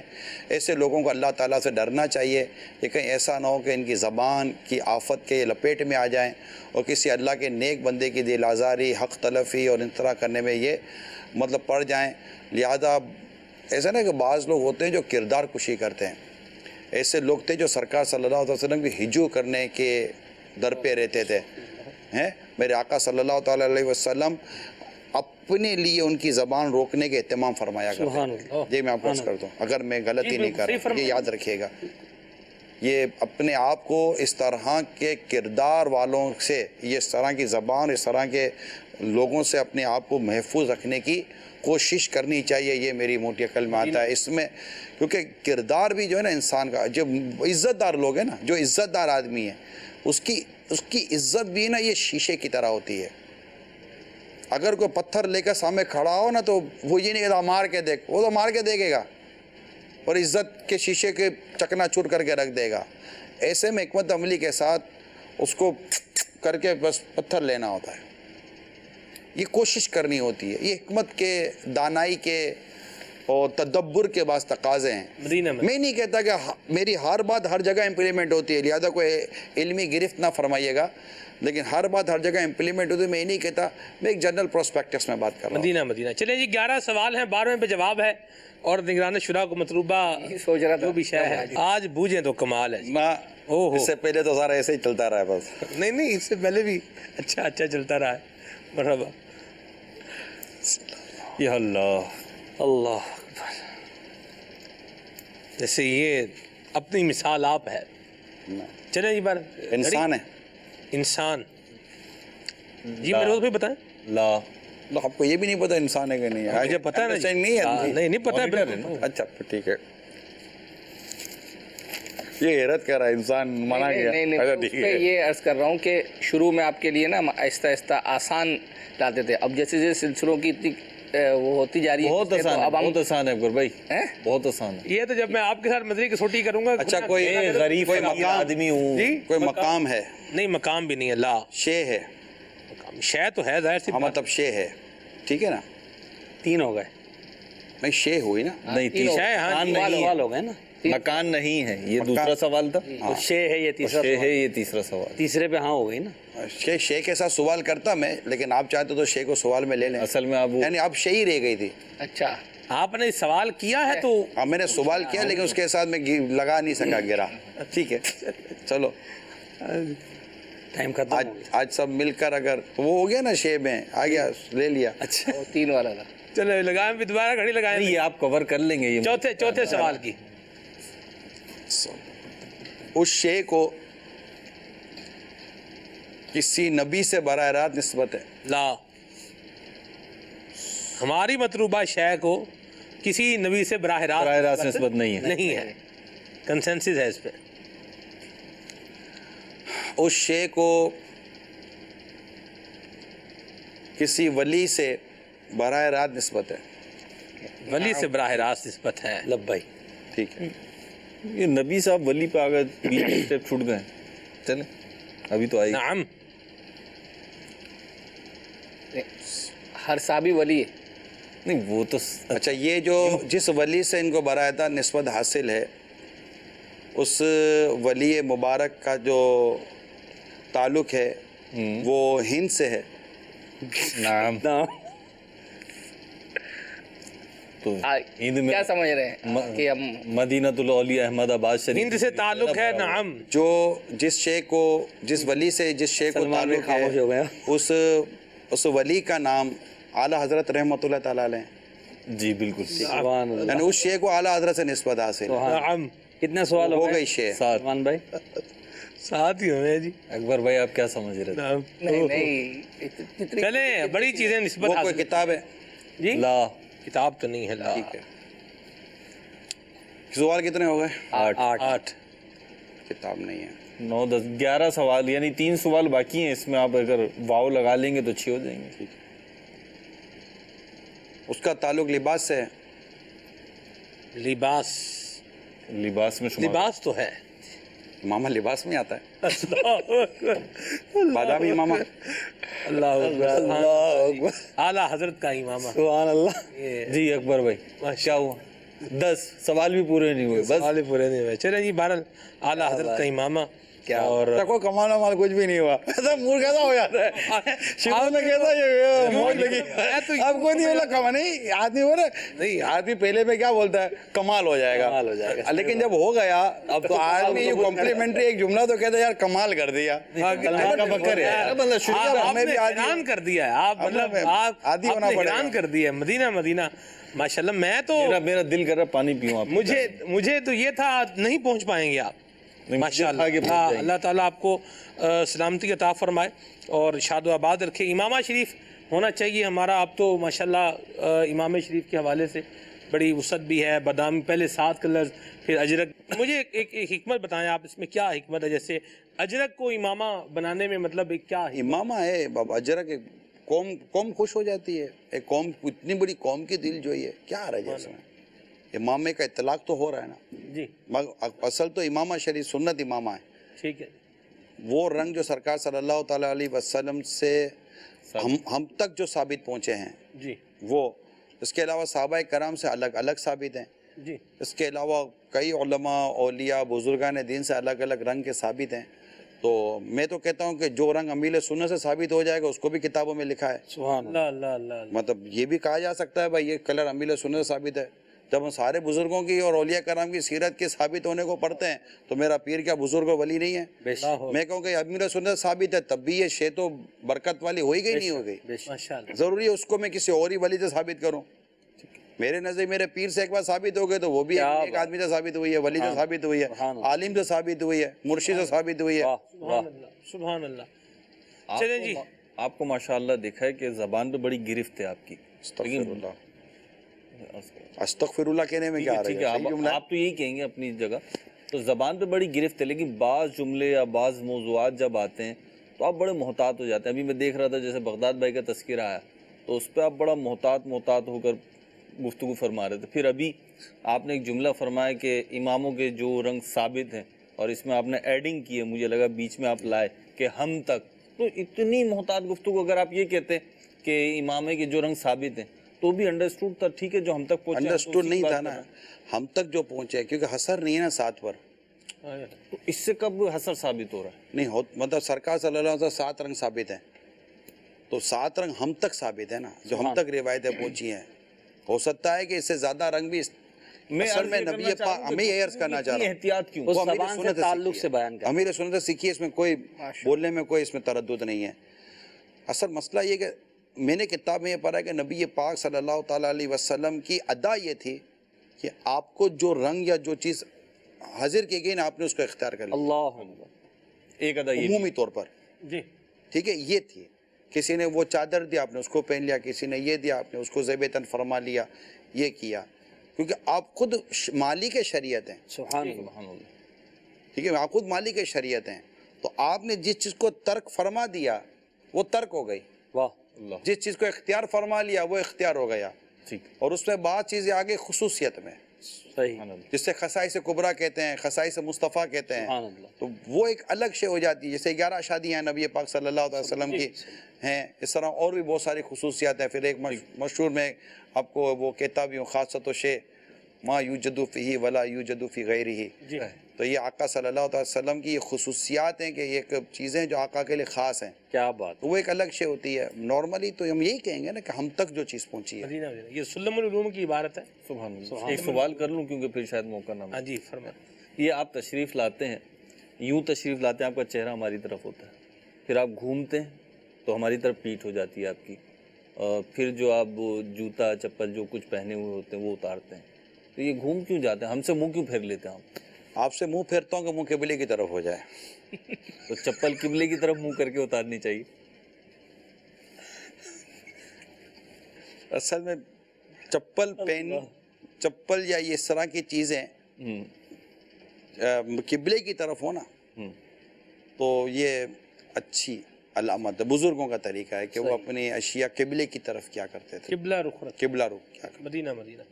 ایسے لوگوں کو اللہ تعالیٰ سے ڈرنا چاہیے کہ کہیں ایسا نہ ہو کہ ان کی زبان کی آفت کے لپیٹ میں آ جائیں اور کسی اللہ کے نیک بندے کی دل آزاری، حق تلفی اور ان طرح کرنے میں یہ مطلب پڑ جائیں. لہذا ایسا نا کہ بعض لوگ ہوتے ہیں جو کردار کشی کرتے ہیں. ایسے لوگ تھے جو سرکار صلی اللہ علیہ وسلم کی ہجو کرنے کے در پہ رہتے تھے. میرے آقا صلی اللہ تعالیٰ علیہ وسلم اپنے لیے ان کی زبان روکنے کے اہتمام فرمایا کرتے ہیں. یہ میں آپ کو عرض کرتا ہوں، اگر میں غلطی نہیں کر رہا، یہ یاد رکھیے گا. یہ اپنے آپ کو اس طرح کے کردار والوں سے، یہ اس طرح کی زبان، اس طرح کے لوگوں سے اپنے آپ کو محفوظ رکھنے کی کوشش کرنی چاہیے. یہ میری موٹی عقل میں آتا ہے. اس میں کیونکہ کردار بھی جو ہے نا انسان کا، جو عزت دار لوگ ہیں نا، جو عزت دار آدمی ہے، اس کی عزت بھی نا یہ شیشے کی طرح ہوتی ہے. اگر کوئی پتھر لے کر سامنے کھڑا ہو نا تو وہ یہ نہیں کہتا مار کے دیکھ، وہ تو مار کے دیکھے گا اور عزت کے شیشے کے چکنا چور کر کے رکھ دے گا. ایسے میں حکمت عملی کے ساتھ اس کو کر کے بس پتھر لینا ہوتا ہے. یہ کوشش کرنی ہوتی ہے. یہ حکمت کے، دانائی کے اور تدبر کے بعض تقاضے ہیں. مدینہ میں میں نہیں کہتا کہ میری ہر بات ہر جگہ امپلیمنٹ ہوتی ہے، لہذا کوئی علمی گرفت نہ فرمائیے گا، لیکن ہر بات ہر جگہ امپلیمنٹ ہوتی ہے. میں یہ نہیں کہتا، میں ایک جنرل پروسپیکٹس میں بات کر رہا ہوں. مدینہ. چلیں جی 11 سوال ہیں، 12ویں پہ جواب ہے، اور نگران شورا کو مطلوبہ سوچ رہا تھا جو بھی شے ہے آج بوجھیں تو کمال ہے. اس سے پہلے تو سارا ایسے ہی چلتا رہا ہے بس. نہیں اس سے پہلے بھی اچھا چلتا رہا ہے. مرحبا. یا اللہ جیسے یہ اپنی مثال آپ ہے. چلیں جی بار انسان ہے. انسان جی میرے کو بھی بتائیں. لا آپ کو یہ بھی نہیں پتا انسان ہے کہ نہیں ہے؟ مجھے پتا نہیں پتا ہے. اچھا ٹھیک ہے، یہ حیرت کر رہا ہے انسان منع کیا. یہ عرض کر رہا ہوں کہ شروع میں آپ کے لیے نا آہستہ آہستہ آسان لاتے تھے، اب جیسے جیسے سلسلوں کی اتنی وہ ہوتی جا رہی ہے. بہت آسان ہے اکبر بھائی، بہت آسان ہے. یہ تو جب میں آپ کے ساتھ مزید کسوٹی کروں گا. اچھا کوئی غریب آدمی ہوں، کوئی مقام ہے؟ نہیں مقام بھی نہیں ہے. لا شے ہے. شے تو ہے ظاہر سی مطلب شے ہے، ٹھیک ہے نا. 3 ہو گئے. میں شے ہوئی نا. نہیں سوال ہو گئے نا. مکان نہیں ہے، یہ دوسرا سوال تھا. شے ہے یہ تیسرا سوال. تیسرے پہ ہاں ہو گئی نا. شے کے ساتھ سوال کرتا میں، لیکن آپ چاہتے تو شے کو سوال میں لے لیں. اصل میں آپ یعنی اب شے ہی رہ گئی تھی. اچھا آپ نے سوال کیا ہے تو میں نے سوال کیا، لیکن اس کے ساتھ میں لگا نہیں سکا، گرا. ٹھیک ہے چلو ٹائم ختم. آج سب مل کر اگر وہ ہو گیا نا شے میں آ گیا، لے لیا. اچھا 3 والا تھا. چلو لگائیں بھی دوبارہ گھڑی لگائیں. یہ آپ کور کر لیں گے. یہ چوتھے سوال کی. اس شے کو کسی نبی سے براہ راست نسبت ہے. لا ہماری مطلوبہ شے کو کسی نبی سے براہ راست نسبت نہیں ہے. کنسنسس ہے اس پہ. اس شے کو کسی ولی سے براہ راست نسبت ہے. ولی سے براہ راست نسبت ہے. لبائی. ٹھیک ہے. یہ نبی صاحب ولی پہ آگے 20 اسٹیپ چھوٹ گئے. چلیں ابھی تو آئی. نعم ہر صحابی ولی ہے. نہیں وہ تو اچھا یہ جو جس ولی سے ان کو براہ راست نسبت حاصل ہے، اس ولی مبارک کا جو تعلق ہے وہ ہند سے ہے. نعم. تو ہند میں کیا سمجھ رہے ہیں کہ ہم مدینہ الاولیاء احمد آباد شریف ہند سے تعلق ہے. نعم جو جس ولی سے جس شے کو تعلق ہے، اس ولی کا نام اعلیٰ حضرت رحمۃ اللہ تعالیٰ علیہ. جی بالکل. یعنی اس شے کو اعلیٰ حضرت سے نسبت حاصل. نعم. کتنے سوال ہو گئی شے؟ 7. بھائی 7 ہی ہوئے جی. اکبر بھائی آپ کیا سمجھ رہے تھے؟ نہیں چلیں بڑی چیزیں نسبت. وہ کوئی کتاب ہے جی؟ لا کتاب تو نہیں ہے. لا. ٹھیک ہے. سوال کتنے ہو گئے؟ 8. کتاب نہیں ہے. 9 10 11 سوال، یعنی 3 سوال باقی ہیں. اس میں آپ اگر واو لگا لیں گے تو 6 ہو جائیں گے. اس کا تعلق لباس سے ہے. لباس میں لباس تو ہے. امامہ لباس میں آتا ہے. بادامی امامہ. اللہ اکبر. اعلیٰ حضرت کا امامہ. سبحان اللہ. جی اکبر بھائی کیا ہوا؟ 10 سوال بھی پورے نہیں ہوئے. بس سوال پورے نہیں ہوئے. چلیں جی بہرحال اعلیٰ حضرت کا امامہ. اور کوئی کمال ومال کچھ بھی نہیں ہوا. ایسا موڈ کیسا ہو جاتا ہے شروع میں کہتا یہ موج لگی. اب کوئی نہیں بولا کمال نہیں. آدمی ہو رہا آدمی پہلے میں کیا بولتا ہے کمال ہو جائے گا، لیکن جب ہو گیا اب تو آدمی یہ کمپلیمنٹری ایک جملہ تو کہتا ہے یار کمال کر دیا. حیران کر دیا ہے. آپ مطلب آپ حیران کر دیا. مدینہ ماشاءاللہ. میں تو میرا دل کر رہا پانی پیوں. مجھے تو یہ تھا نہیں پہنچ پائیں گے آپ. ماشاءاللہ اللہ تعالیٰ آپ کو سلامتی عطا فرمائے اور شاد و آباد رکھے. امامہ شریف ہونا چاہیے ہمارا. آپ تو ماشاءاللہ امام شریف کے حوالے سے بڑی وسعت بھی ہے. بادامی پہلے 7 کلرز، پھر اجرک. مجھے ایک حکمت بتائیں آپ، اس میں کیا حکمت ہے؟ جیسے اجرک کو امامہ بنانے میں مطلب کیا امامہ ہے؟ اجرک قوم خوش ہو جاتی ہے. ایک قوم، اتنی بڑی قوم کی دل جوئی ہے، کیا آ رہا ہے جیسے امامے کا اطلاق تو ہو رہا ہے نا جی. اصل تو امامہ شریف سنت امامہ ہے. ٹھیک ہے. وہ رنگ جو سرکار صلی اللہ تعالیٰ علیہ وسلم سے ہم تک جو ثابت پہنچے ہیں جی، وہ اس کے علاوہ صحابہ کرام سے الگ الگ ثابت ہیں. جی. اس کے علاوہ کئی علماء اولیاء بزرگان دین سے الگ الگ رنگ کے ثابت ہیں. تو میں تو کہتا ہوں کہ جو رنگ امیل سنت سے ثابت ہو جائے گا اس کو بھی کتابوں میں لکھا ہے. سبحان اللہ اللہ اللہ. مطلب یہ بھی کہا جا سکتا ہے بھائی یہ کلر امیل سنت سے ثابت ہے. جب ہم سارے بزرگوں کی اور اولیاء کرام کی سیرت کے ثابت ہونے کو پڑھتے ہیں تو میرا پیر کیا بزرگ و ولی نہیں ہے؟ میں کہوں کہ امیل سنت ثابت ہے تب بھی یہ شے تو برکت والی ہوئی گئی نہیں ہو گئی. ماشاءاللہ. ضروری ہے اس کو میں کسی اور ہی ولی سے ثابت کروں؟ میرے نظر میرے پیر سے ایک بار ثابت ہو گئے تو وہ بھی ایک آدمی سے ثابت ہوئی ہے، ولی سے ثابت ہوئی ہے، عالم سے ثابت ہوئی ہے، مرشد سے ثابت ہوئی ہے. سبحان اللہ سبحان اللہ. چلیں جی. آپ کو ماشاءاللہ دیکھا ہے کہ زبان پہ بڑی گرفت ہے آپ کی. استغفر اللہ. استغفر اللہ کہنے میں کیا آ رہا ہے؟ آپ تو یہی کہیں گے اپنی جگہ. تو زبان پہ بڑی گرفت ہے، لیکن بعض جملے یا بعض موضوعات جب آتے ہیں تو آپ بڑے محتاط ہو جاتے ہیں. ابھی میں دیکھ رہا تھا جیسے بغداد بھائی کا تذکرہ آیا تو اس پہ آپ بڑا محتاط ہو کر گفتگو فرما رہے تھے. پھر ابھی آپ نے ایک جملہ فرمایا کہ اماموں کے جو رنگ ثابت ہیں اور اس میں آپ نے ایڈنگ کی ہے، مجھے لگا بیچ میں آپ لائے کہ ہم تک. تو اتنی محتاط گفتگو اگر آپ یہ کہتے ہیں کہ امامے کے جو رنگ ثابت ہیں تو بھی انڈرسٹوڈ تھا، ٹھیک ہے جو ہم تک پہنچے. انڈرسٹوڈ نہیں تھا نا، ہم تک جو پہنچے کیونکہ حسر نہیں ہے نا 7 پر. تو اس سے کب حسر ثابت ہو رہا ہے؟ نہیں مطلب سرکار صلی اللہ علیہ وسلم 7 رنگ ثابت ہیں تو 7 رنگ ہم تک ثابت ہے نا جو ہم تک روایتیں پہنچی ہیں. ہو سکتا ہے کہ اس سے زیادہ رنگ بھی اصل میں نبی پاک ہمیں یہ عرض کرنا چاہ رہا ہوں احتیاط کیوں؟ اس زبان سے تعلق سے بیان کریں. امیر سنت سیکھی، اس میں کوئی بولنے میں کوئی اس میں تردد نہیں ہے. اصل مسئلہ یہ کہ میں نے کتاب میں یہ پڑھا ہے کہ نبی پاک صلی اللہ تعالیٰ علیہ وسلم کی ادا یہ تھی کہ آپ کو جو رنگ یا جو چیز حاضر کی گئی نا آپ نے اس کو اختیار کر لیا. اللہ ایک ادا عمومی طور پر. جی ٹھیک ہے. یہ تھی کسی نے وہ چادر دیا آپ نے اس کو پہن لیا، کسی نے یہ دیا آپ نے اس کو ذیبتاً فرما لیا، یہ کیا کیونکہ آپ خود مالک شریعت ہیں. سبحان اللہ. ٹھیک ہے آپ خود مالک شریعت ہیں تو آپ نے جس چیز کو ترک فرما دیا وہ ترک ہو گئی. واہ. جس چیز کو اختیار فرما لیا وہ اختیار ہو گیا. اور اس میں بعض چیزیں آگے خصوصیت میں صحیح جس سے خصائص کبریٰ کہتے ہیں، خصائص مصطفیٰ کہتے ہیں تو وہ ایک الگ شے ہو جاتی ہے. جیسے 11 شادیاں نبی پاک صلی اللہ علیہ وسلم کی ہیں، اس طرح اور بھی بہت ساری خصوصیات ہیں. پھر ایک مشہور میں آپ کو وہ کہتا بھی ہوں خاصت و شے ما یوجد فیہ ولا یوجد فی غیرہ. تو یہ آقا صلی اللہ علیہ وسلم کی یہ خصوصیات ہیں کہ یہ چیزیں جو آقا کے لیے خاص ہیں. کیا بات. وہ ایک الگ شے ہوتی ہے. نارملی تو ہم یہی کہیں گے نا کہ ہم تک جو چیز پہنچی ہے. یہ سلم العلوم کی عبارت ہے. سبحان اللہ. ایک سوال کر لوں کیونکہ پھر شاید موقع نہ ملے. جی فرمائیں. یہ آپ تشریف لاتے ہیں، یوں تشریف لاتے ہیں آپ کا چہرہ ہماری طرف ہوتا ہے، پھر آپ گھومتے ہیں تو ہماری طرف پیٹھ ہو جاتی ہے آپ کی، اور پھر جو آپ جوتا چپل جو کچھ پہنے ہوئے ہوتے ہیں وہ اتارتے ہیں. تو یہ گھوم کیوں جاتے ہیں؟ ہم سے منہ کیوں پھیر لیتے ہیں آپ؟ آپ سے منہ پھیرتا ہوں کہ منہ قبلے کی طرف ہو جائے. تو چپل قبلے کی طرف منہ کر کے اتارنی چاہیے. اصل میں چپل یا اس طرح کی چیزیں قبلے کی طرف ہونا تو یہ اچھی علامت ہے. بزرگوں کا طریقہ ہے کہ وہ اپنی اشیاء قبلے کی طرف کیا کرتے تھے. قبلہ رخ کیا مدینہ.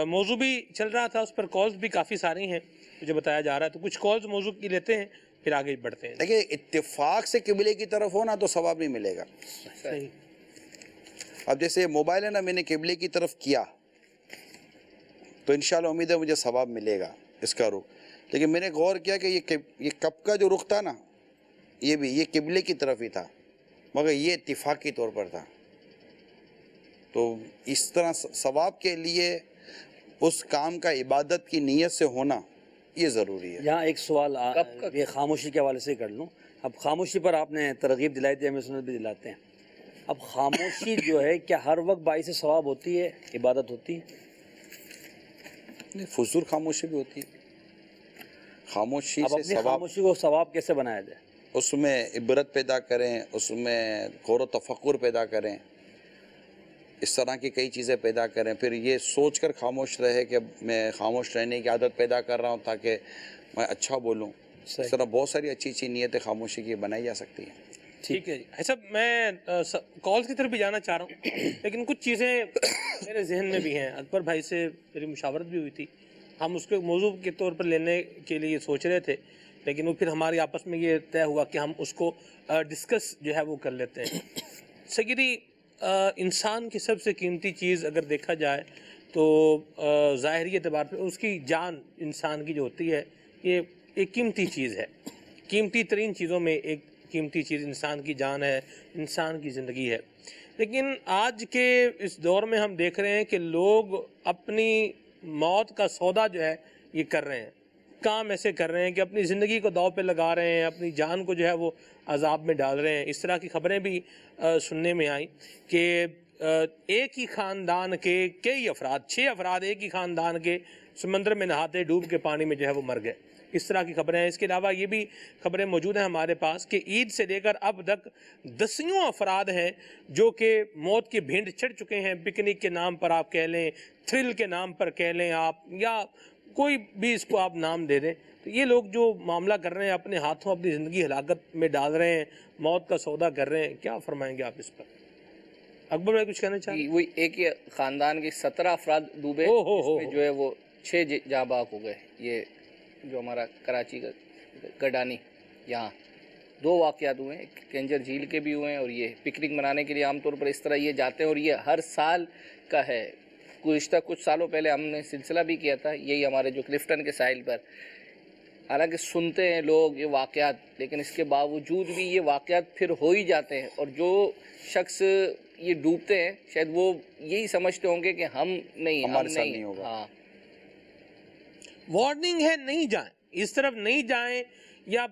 موضوع بھی چل رہا تھا، اس پر کالز بھی کافی ساری ہیں مجھے بتایا جا رہا ہے، تو کچھ کالز موضوع کی لیتے ہیں پھر آگے بڑھتے ہیں. دیکھیں اتفاق سے قبلے کی طرف ہونا تو ثواب نہیں ملے گا. صحیح. اب جیسے موبائل ہے نا، میں نے قبلے کی طرف کیا تو انشاءاللہ امید ہے مجھے ثواب ملے گا اس کا رخ. لیکن میں نے غور کیا کہ یہ کپ کا جو رخ تھا نا یہ قبلے کی طرف ہی تھا مگر یہ اتفاقی طور پر تھا. تو اس طرح ثواب کے لیے اس کام کا عبادت کی نیت سے ہونا یہ ضروری ہے. یہاں ایک سوال یہ خاموشی کے حوالے سے کر لوں. اب خاموشی پر آپ نے ترغیب دلائی تھی، ہمیں سنت بھی دلاتے ہیں. اب خاموشی جو ہے کیا ہر وقت باعث ثواب ہوتی ہے، عبادت ہوتی ہے؟ نہیں، فضول خاموشی بھی ہوتی ہے. خاموشی اب سے اپنی خاموشی کو ثواب کیسے بنایا جائے؟ اس میں عبرت پیدا کریں، اس میں غور و تفکر پیدا کریں، اس طرح کی کئی چیزیں پیدا کریں. پھر یہ سوچ کر خاموش رہے کہ میں خاموش رہنے کی عادت پیدا کر رہا ہوں تاکہ میں اچھا بولوں. اس طرح بہت ساری اچھی نیتیں خاموشی کی بنائی جا سکتی ہیں. ٹھیک ہے جی. ایسا میں کالز کی طرف بھی جانا چاہ رہا ہوں لیکن کچھ چیزیں میرے ذہن میں بھی ہیں. اکبر بھائی سے میری مشاورت بھی ہوئی تھی، ہم اس کو موضوع کے طور پر لینے کے لیے سوچ رہے تھے لیکن وہ پھر ہماری آپس میں یہ طے ہوا کہ ہم اس کو ڈسکس جو ہے وہ کر لیتے ہیں. سیدی انسان کی سب سے قیمتی چیز اگر دیکھا جائے تو ظاہری اعتبار پہ اس کی جان انسان کی جو ہوتی ہے یہ ایک قیمتی چیز ہے. قیمتی ترین چیزوں میں ایک قیمتی چیز انسان کی جان ہے، انسان کی زندگی ہے. لیکن آج کے اس دور میں ہم دیکھ رہے ہیں کہ لوگ اپنی موت کا سودا جو ہے یہ کر رہے ہیں، کام ایسے کر رہے ہیں کہ اپنی زندگی کو داؤ پہ لگا رہے ہیں، اپنی جان کو جو ہے وہ عذاب میں ڈال رہے ہیں. اس طرح کی خبریں بھی سننے میں آئیں کہ ایک ہی خاندان کے کئی افراد، 6 افراد ایک ہی خاندان کے سمندر میں نہاتے ڈوب کے پانی میں جو ہے وہ مر گئے. اس طرح کی خبریں ہیں. اس کے علاوہ یہ بھی خبریں موجود ہیں ہمارے پاس کہ عید سے لے کر اب تک دسیوں افراد ہیں جو کہ موت کی بھینٹ چڑھ چکے ہیں. پکنک کے نام پر آپ کہہ لیں، تھرل کے نام پر کہہ لیں آپ، یا کوئی بھی اس کو آپ نام دے دیں. تو یہ لوگ جو معاملہ کر رہے ہیں، اپنے ہاتھوں اپنی زندگی ہلاکت میں ڈال رہے ہیں، موت کا سودا کر رہے ہیں. کیا فرمائیں گے آپ اس پر؟ اکبر بھائی کچھ کہنا چاہیں؟ وہی ایک ہی خاندان کے 17 افراد ڈوبے، اس میں جو ہے وہ 6 جاں باک ہو گئے. یہ جو ہمارا کراچی کا گڈانی، یہاں 2 واقعات ہوئے ہیں، کینجر جھیل کے بھی ہوئے ہیں، اور یہ پکنک منانے کے لیے عام طور پر اس طرح یہ جاتے ہیں، اور یہ ہر سال کا ہے. گزشتہ کچھ سالوں پہلے ہم نے سلسلہ بھی کیا تھا یہی ہمارے جو کلفٹن کے ساحل پر. حالانکہ سنتے ہیں لوگ یہ واقعات، لیکن اس کے باوجود بھی یہ واقعات پھر ہو ہی جاتے ہیں. اور جو شخص یہ ڈوبتے ہیں شاید وہ یہی سمجھتے ہوں گے کہ ہم نہیں، ہمارے ساتھ نہیں ہوگا. ہاں، وارننگ ہے نہیں جائیں، اس طرف نہیں جائیں، یا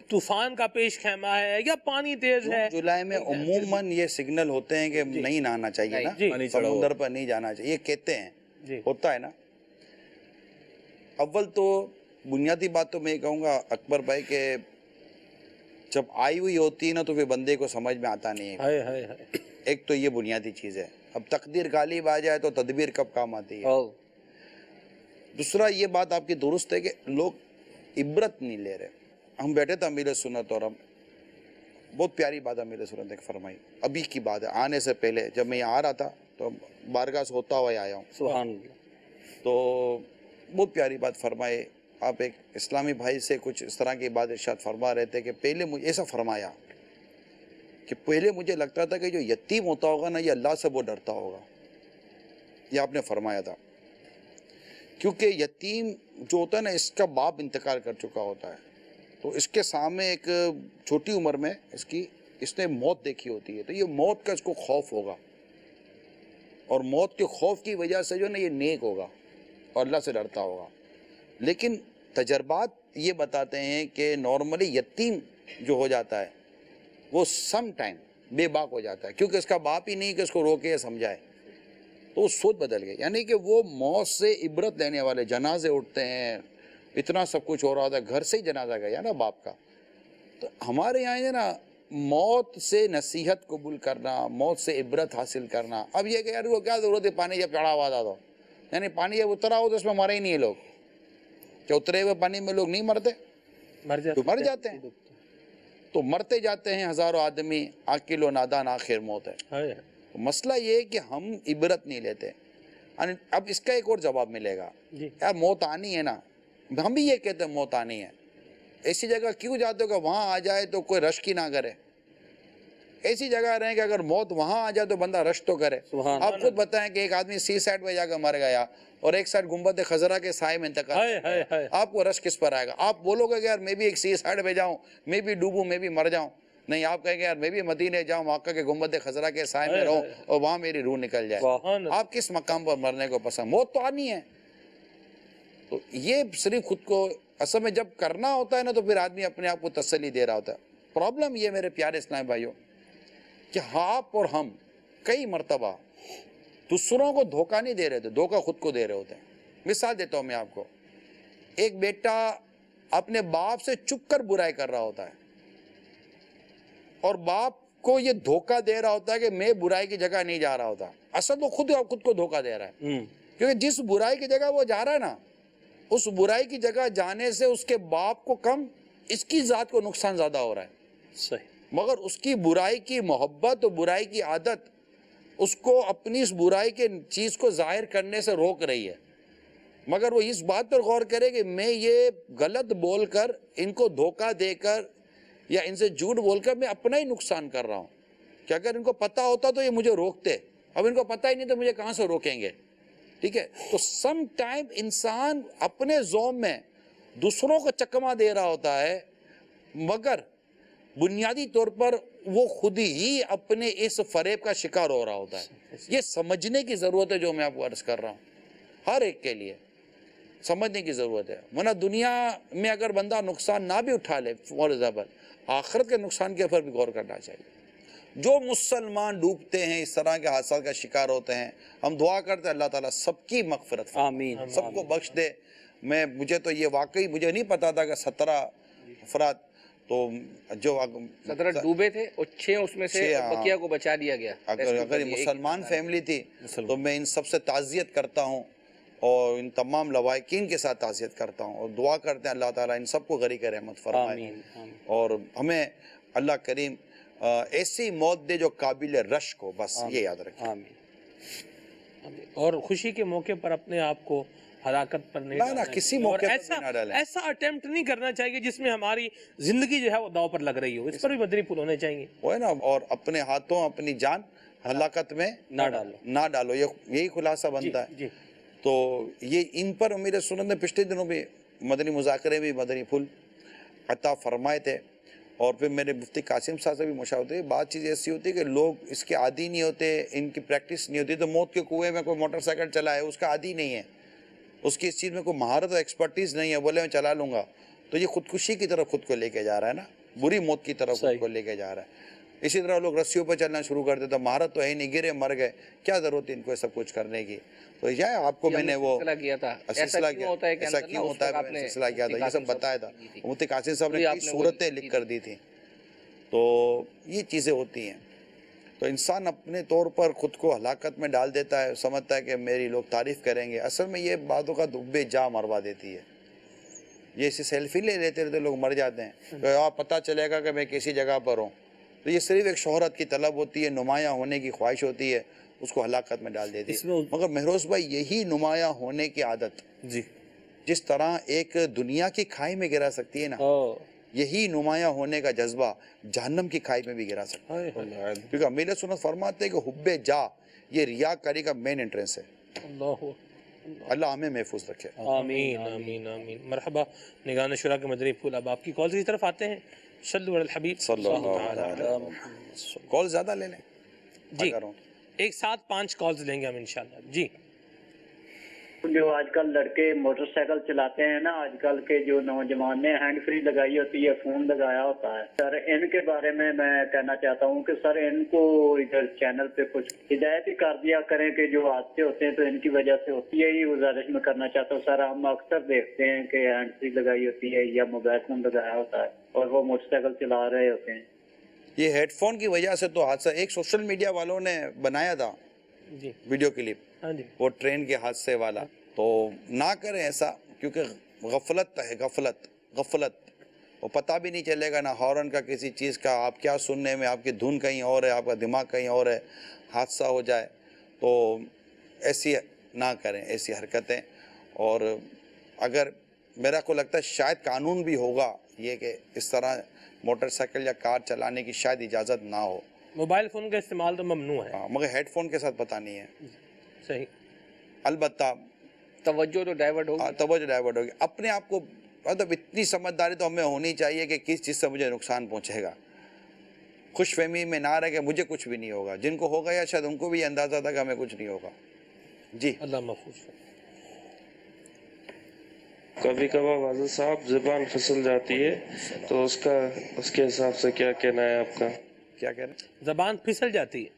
طوفان کا پیش خیمہ ہے یا پانی تیز ہے. جولائی میں عموماً یہ سگنل ہوتے ہیں کہ نہیں نہانا چاہیے نا، سمندر پر نہیں جانا چاہیے، یہ کہتے ہیں، ہوتا ہے نا. اول تو بنیادی بات تو میں یہ کہوں گا اکبر بھائی کہ جب آئی ہوئی ہوتی ہے نا تو پھر بندے کو سمجھ میں آتا نہیں ہے. ایک تو یہ بنیادی چیز ہے. اب تقدیر غالب آ جائے تو تدبیر کب کام آتی ہے. دوسرا یہ بات آپ کی درست ہے کہ لوگ عبرت نہیں لے رہے. ہم بیٹھے تھے امیر سنت اور ہم بہت پیاری بات امیر سنت نے فرمائی، ابھی کی بات ہے، آنے سے پہلے جب میں یہاں آ رہا تھا تو بارگاہ سے ہوتا ہوا آیا ہوں. سبحان اللہ. تو بہت پیاری بات فرمائے آپ. ایک اسلامی بھائی سے کچھ اس طرح کی بات ارشاد فرما رہے تھے کہ پہلے مجھے ایسا فرمایا کہ پہلے مجھے لگتا تھا کہ جو یتیم ہوتا ہوگا نا یہ اللہ سے وہ ڈرتا ہوگا. یہ آپ نے فرمایا تھا، کیونکہ یتیم جو ہوتا ہے نا اس کا باپ انتقال کر چکا ہوتا ہے، تو اس کے سامنے ایک چھوٹی عمر میں اس نے موت دیکھی ہوتی ہے، تو یہ موت کا اس کو خوف ہوگا، اور موت کے خوف کی وجہ سے جو نا یہ نیک ہوگا اور اللہ سے ڈرتا ہوگا. لیکن تجربات یہ بتاتے ہیں کہ نارملی یتیم جو ہو جاتا ہے وہ سم ٹائم بے باک ہو جاتا ہے، کیونکہ اس کا باپ ہی نہیں کہ اس کو روکے یا سمجھائے. تو وہ سوچ بدل گئی، یعنی کہ وہ موت سے عبرت لینے والے. جنازے اٹھتے ہیں، اتنا سب کچھ ہو رہا ہوتا ہے، گھر سے ہی جنازہ گیا نا باپ کا. تو ہمارے یہاں ہے نا موت سے نصیحت قبول کرنا، موت سے عبرت حاصل کرنا. اب یہ کہ یار وہ کیا ضرورت ہے پانی جب چڑھا ہوا تھا تو، یعنی پانی جب اترا ہو تو اس میں مرے ہی نہیں لوگ. کہ اترے ہوئے پانی میں لوگ نہیں مرتے، مر جاتے ہیں. تو مرتے جاتے ہیں ہزاروں آدمی، عاقل و نادان آخر موت ہے. مسئلہ یہ ہے کہ ہم عبرت نہیں لیتے. اب اس کا ایک اور جواب ملے گا، یار موت آنی ہے نا، ہم بھی یہ کہتے ہیں موت آنی ہے. ایسی جگہ کیوں جاتے ہو کہ وہاں آ جائے تو کوئی رشک ہی نہ کرے. ایسی جگہ رہیں کہ اگر موت وہاں آ جائے تو بندہ رش تو کرے. آپ خود بتائیں کہ ایک آدمی سی سائڈ پہ جا کر مر گیا اور ایک سائڈ گنبد خضرا کے سائے میں انتقال، آپ کو رش کس پر آئے گا؟ آپ بولو گے کہ یار میں بھی ایک سی سائڈ پہ جاؤں، میں بھی ڈوبوں، میں بھی مر جاؤں. نہیں، آپ کہیں گے یار میں بھی مدینے جاؤں، آقا کے گنبد خضرا کے سائے میں رہوں اور وہاں میری روح نکل جائے. آپ کس مقام پر مرنے کو پسند؟ موت تو آنی ہے. تو یہ صرف خود کو اصل میں جب کرنا ہوتا ہے نا تو پھر آدمی اپنے آپ کو تسلی دے رہا ہوتا ہے. پرابلم یہ میرے پیارے اسلامی بھائیوں کہ آپ اور ہم کئی مرتبہ دوسروں کو دھوکہ نہیں دے رہے تھے، دھوکہ خود کو دے رہے ہوتے ہیں. مثال دیتا ہوں میں آپ کو. ایک بیٹا اپنے باپ سے چھپ کر برائی کر رہا ہوتا ہے اور باپ کو یہ دھوکہ دے رہا ہوتا ہے کہ میں برائی کی جگہ نہیں جا رہا ہوتا. اصل تو خود کو دھوکہ دے رہا ہے، کیونکہ جس برائی کی جگہ وہ جا رہا ہے نا، اس برائی کی جگہ جانے سے اس کے باپ کو کم، اس کی ذات کو نقصان زیادہ ہو رہا ہے. صحیح. مگر اس کی برائی کی محبت اور برائی کی عادت اس کو اپنی اس برائی کے چیز کو ظاہر کرنے سے روک رہی ہے. مگر وہ اس بات پر غور کرے کہ میں یہ غلط بول کر، ان کو دھوکہ دے کر یا ان سے جھوٹ بول کر میں اپنا ہی نقصان کر رہا ہوں. کہ اگر ان کو پتہ ہوتا تو یہ مجھے روکتے، اب ان کو پتہ ہی نہیں تو مجھے کہاں سے روکیں گے. ٹھیک ہے، تو سم ٹائم انسان اپنے ذوم میں دوسروں کو چکما دے رہا ہوتا ہے، مگر بنیادی طور پر وہ خود ہی اپنے اس فریب کا شکار ہو رہا ہوتا ہے. یہ سمجھنے کی ضرورت ہے جو میں آپ کو عرض کر رہا ہوں، ہر ایک کے لیے سمجھنے کی ضرورت ہے. ورنہ دنیا میں اگر بندہ نقصان نہ بھی اٹھا لے فار ایگزامپل، آخرت کے نقصان کے اوپر بھی غور کرنا چاہیے. جو مسلمان ڈوبتے ہیں، اس طرح کے حادثات کا شکار ہوتے ہیں، ہم دعا کرتے ہیں اللہ تعالیٰ سب کی مغفرت فرمائے، آمین، سب کو بخش دے. مجھے تو یہ واقعی مجھے نہیں پتا تھا کہ 17 افراد تو جو 17 ڈوبے تھے اور 6 اس میں سے بقیہ کو بچا لیا گیا. اگر یہ مسلمان فیملی تھی تو میں ان سب سے تعزیت کرتا ہوں اور ان تمام لواحقین کے ساتھ تعزیت کرتا ہوں اور دعا کرتے ہیں اللہ تعالیٰ ان سب کو غریق رحمت فرمائے اور ہمیں اللہ کریم ایسی موت دے جو قابل رشک ہو. بس یہ یاد رکھیں. اور خوشی کے موقع پر اپنے آپ کو ہلاکت پر نہیں ڈالنا، کسی موقع پر نہ ڈالیں. ایسا اٹیمپٹ نہیں کرنا چاہیے جس میں ہماری زندگی جو ہے وہ داؤ پر لگ رہی ہو. اس پر بھی مدنی پھول ہونے چاہیے. وہ ہے نا، اور اپنے ہاتھوں اپنی جان ہلاکت میں نہ ڈالو، یہی خلاصہ بنتا ہے. تو یہ ان پر امیر سنت نے پچھلے دنوں بھی مدنی مذاکرے بھی مدنی پھول عطا فرمائے تھے. اور پھر میرے مفتی قاسم صاحب سے بھی مشاورت ہے. بات چیز ایسی ہوتی ہے کہ لوگ اس کے عادی نہیں ہوتے، ان کی پریکٹس نہیں ہوتی. تو موت کے کنویں میں کوئی موٹر سائیکل چلائے، اس کا عادی نہیں ہے، اس کی اس چیز میں کوئی مہارت اور ایکسپرٹیز نہیں ہے، بولے میں چلا لوں گا، تو یہ خودکشی کی طرف خود کو لے کے جا رہا ہے نا، بری موت کی طرف خود کو لے کے جا رہا ہے. اسی طرح لوگ رسیوں پہ چلنا شروع کر دیتے، مہارت تو ہے نہیں، گرے مر گئے، کیا ضرورت ہے ان کو سب کچھ کرنے کی. تو یہ آپ کو میں نے وہ سلسلہ کیا تھا، ایسا کیوں ہوتا ہے، سلسلہ کیا تھا، یہ سب بتایا تھا. مفتی قاسم صاحب نے کئی صورتیں لکھ کر دی تھیں. تو یہ چیزیں ہوتی ہیں. تو انسان اپنے طور پر خود کو ہلاکت میں ڈال دیتا ہے، سمجھتا ہے کہ میری لوگ تعریف کریں گے. اصل میں یہ باتوں کا دبے جا مروا دیتی ہے. یہ اسے سیلفی لے لیتے رہتے لوگ مر جاتے ہیں، تو پتہ چلے گا کہ میں کسی جگہ پر ہوں. تو یہ صرف ایک شہرت کی طلب ہوتی ہے، نمایاں ہونے کی خواہش ہوتی ہے، اس کو ہلاکت میں ڈال دیتی ہے. مگر مہروز بھائی یہی نمایاں ہونے کی عادت جس طرح ایک دنیا کی کھائی میں گرا سکتی ہے نا، یہی نمایاں ہونے کا جذبہ جہنم کی کھائی میں بھی گرا سکتا ہے. کیونکہ امیر سنت فرماتے ہیں کہ حب جا یہ ریاکاری کا مین انٹرنس ہے. اللہ ہمیں محفوظ رکھے. آمین آمین آمین. مرحبا نگران شورا کے مدنی پھول. اب آپ کی کالز کی طرف آتے ہیں. صلو علی الحبیب صلی اللہ علیہ وسلم. کال زیادہ لے لیں جی، ایک ساتھ 5 کالز لیں گے ہم انشاءاللہ. جی، جو آج کل لڑکے موٹر سائیکل چلاتے ہیں نا، آج کل کے جو نوجوان نے ہینڈ فری لگائی ہوتی ہے، فون لگایا ہوتا ہے، سر ان کے بارے میں کہنا چاہتا ہوں کہ سر ان کو ادھر چینل پہ کچھ ہدایت ہی کر دیا کریں کہ جو حادثے ہوتے ہیں تو ان کی وجہ سے ہوتی ہے. ہی گزارش میں کرنا چاہتا ہوں سر. ہم اکثر دیکھتے ہیں کہ ہینڈ فری لگائی ہوتی ہے یا موبائل فون لگایا ہوتا ہے اور وہ موٹر سائیکل چلا رہے ہوتے ہیں. یہ ہیڈ فون کی وجہ سے تو حادثہ ایک سوشل میڈیا والوں نے بنایا تھا ویڈیو کلپ، وہ ٹرین کے حادثے والا. تو نہ کریں ایسا، کیونکہ غفلت ہے، غفلت وہ پتہ بھی نہیں چلے گا نہ ہارن کا کسی چیز کا، آپ کیا سننے میں، آپ کی دھن کہیں اور ہے، آپ کا دماغ کہیں اور ہے، حادثہ ہو جائے. تو ایسی نہ کریں ایسی حرکتیں. اور اگر میرا کو لگتا ہے شاید قانون بھی ہوگا یہ کہ اس طرح موٹر سائیکل یا کار چلانے کی شاید اجازت نہ ہو. موبائل فون کا استعمال تو ممنوع ہے، مگر ہیڈ فون کے ساتھ پتہ نہیں ہے. صحیح. البتہ توجہ تو ڈائیورٹ ہوگی. اپنے آپ کو مطلب اتنی سمجھداری تو ہمیں ہونی چاہیے کہ کس چیز سے مجھے نقصان پہنچے گا. خوش فہمی میں نہ رہے کہ مجھے کچھ بھی نہیں ہوگا. جن کو ہوگا یا شاید ان کو بھی اندازہ تھا کہ ہمیں کچھ نہیں ہوگا. جی اللہ محفوظ. کبھی کبھار واضح صاحب زبان پھسل جاتی ہے تو اس کے حساب سے کیا کہنا ہے آپ کا؟ کیا کہہ رہے ہیں؟ زبان پھسل جاتی ہے،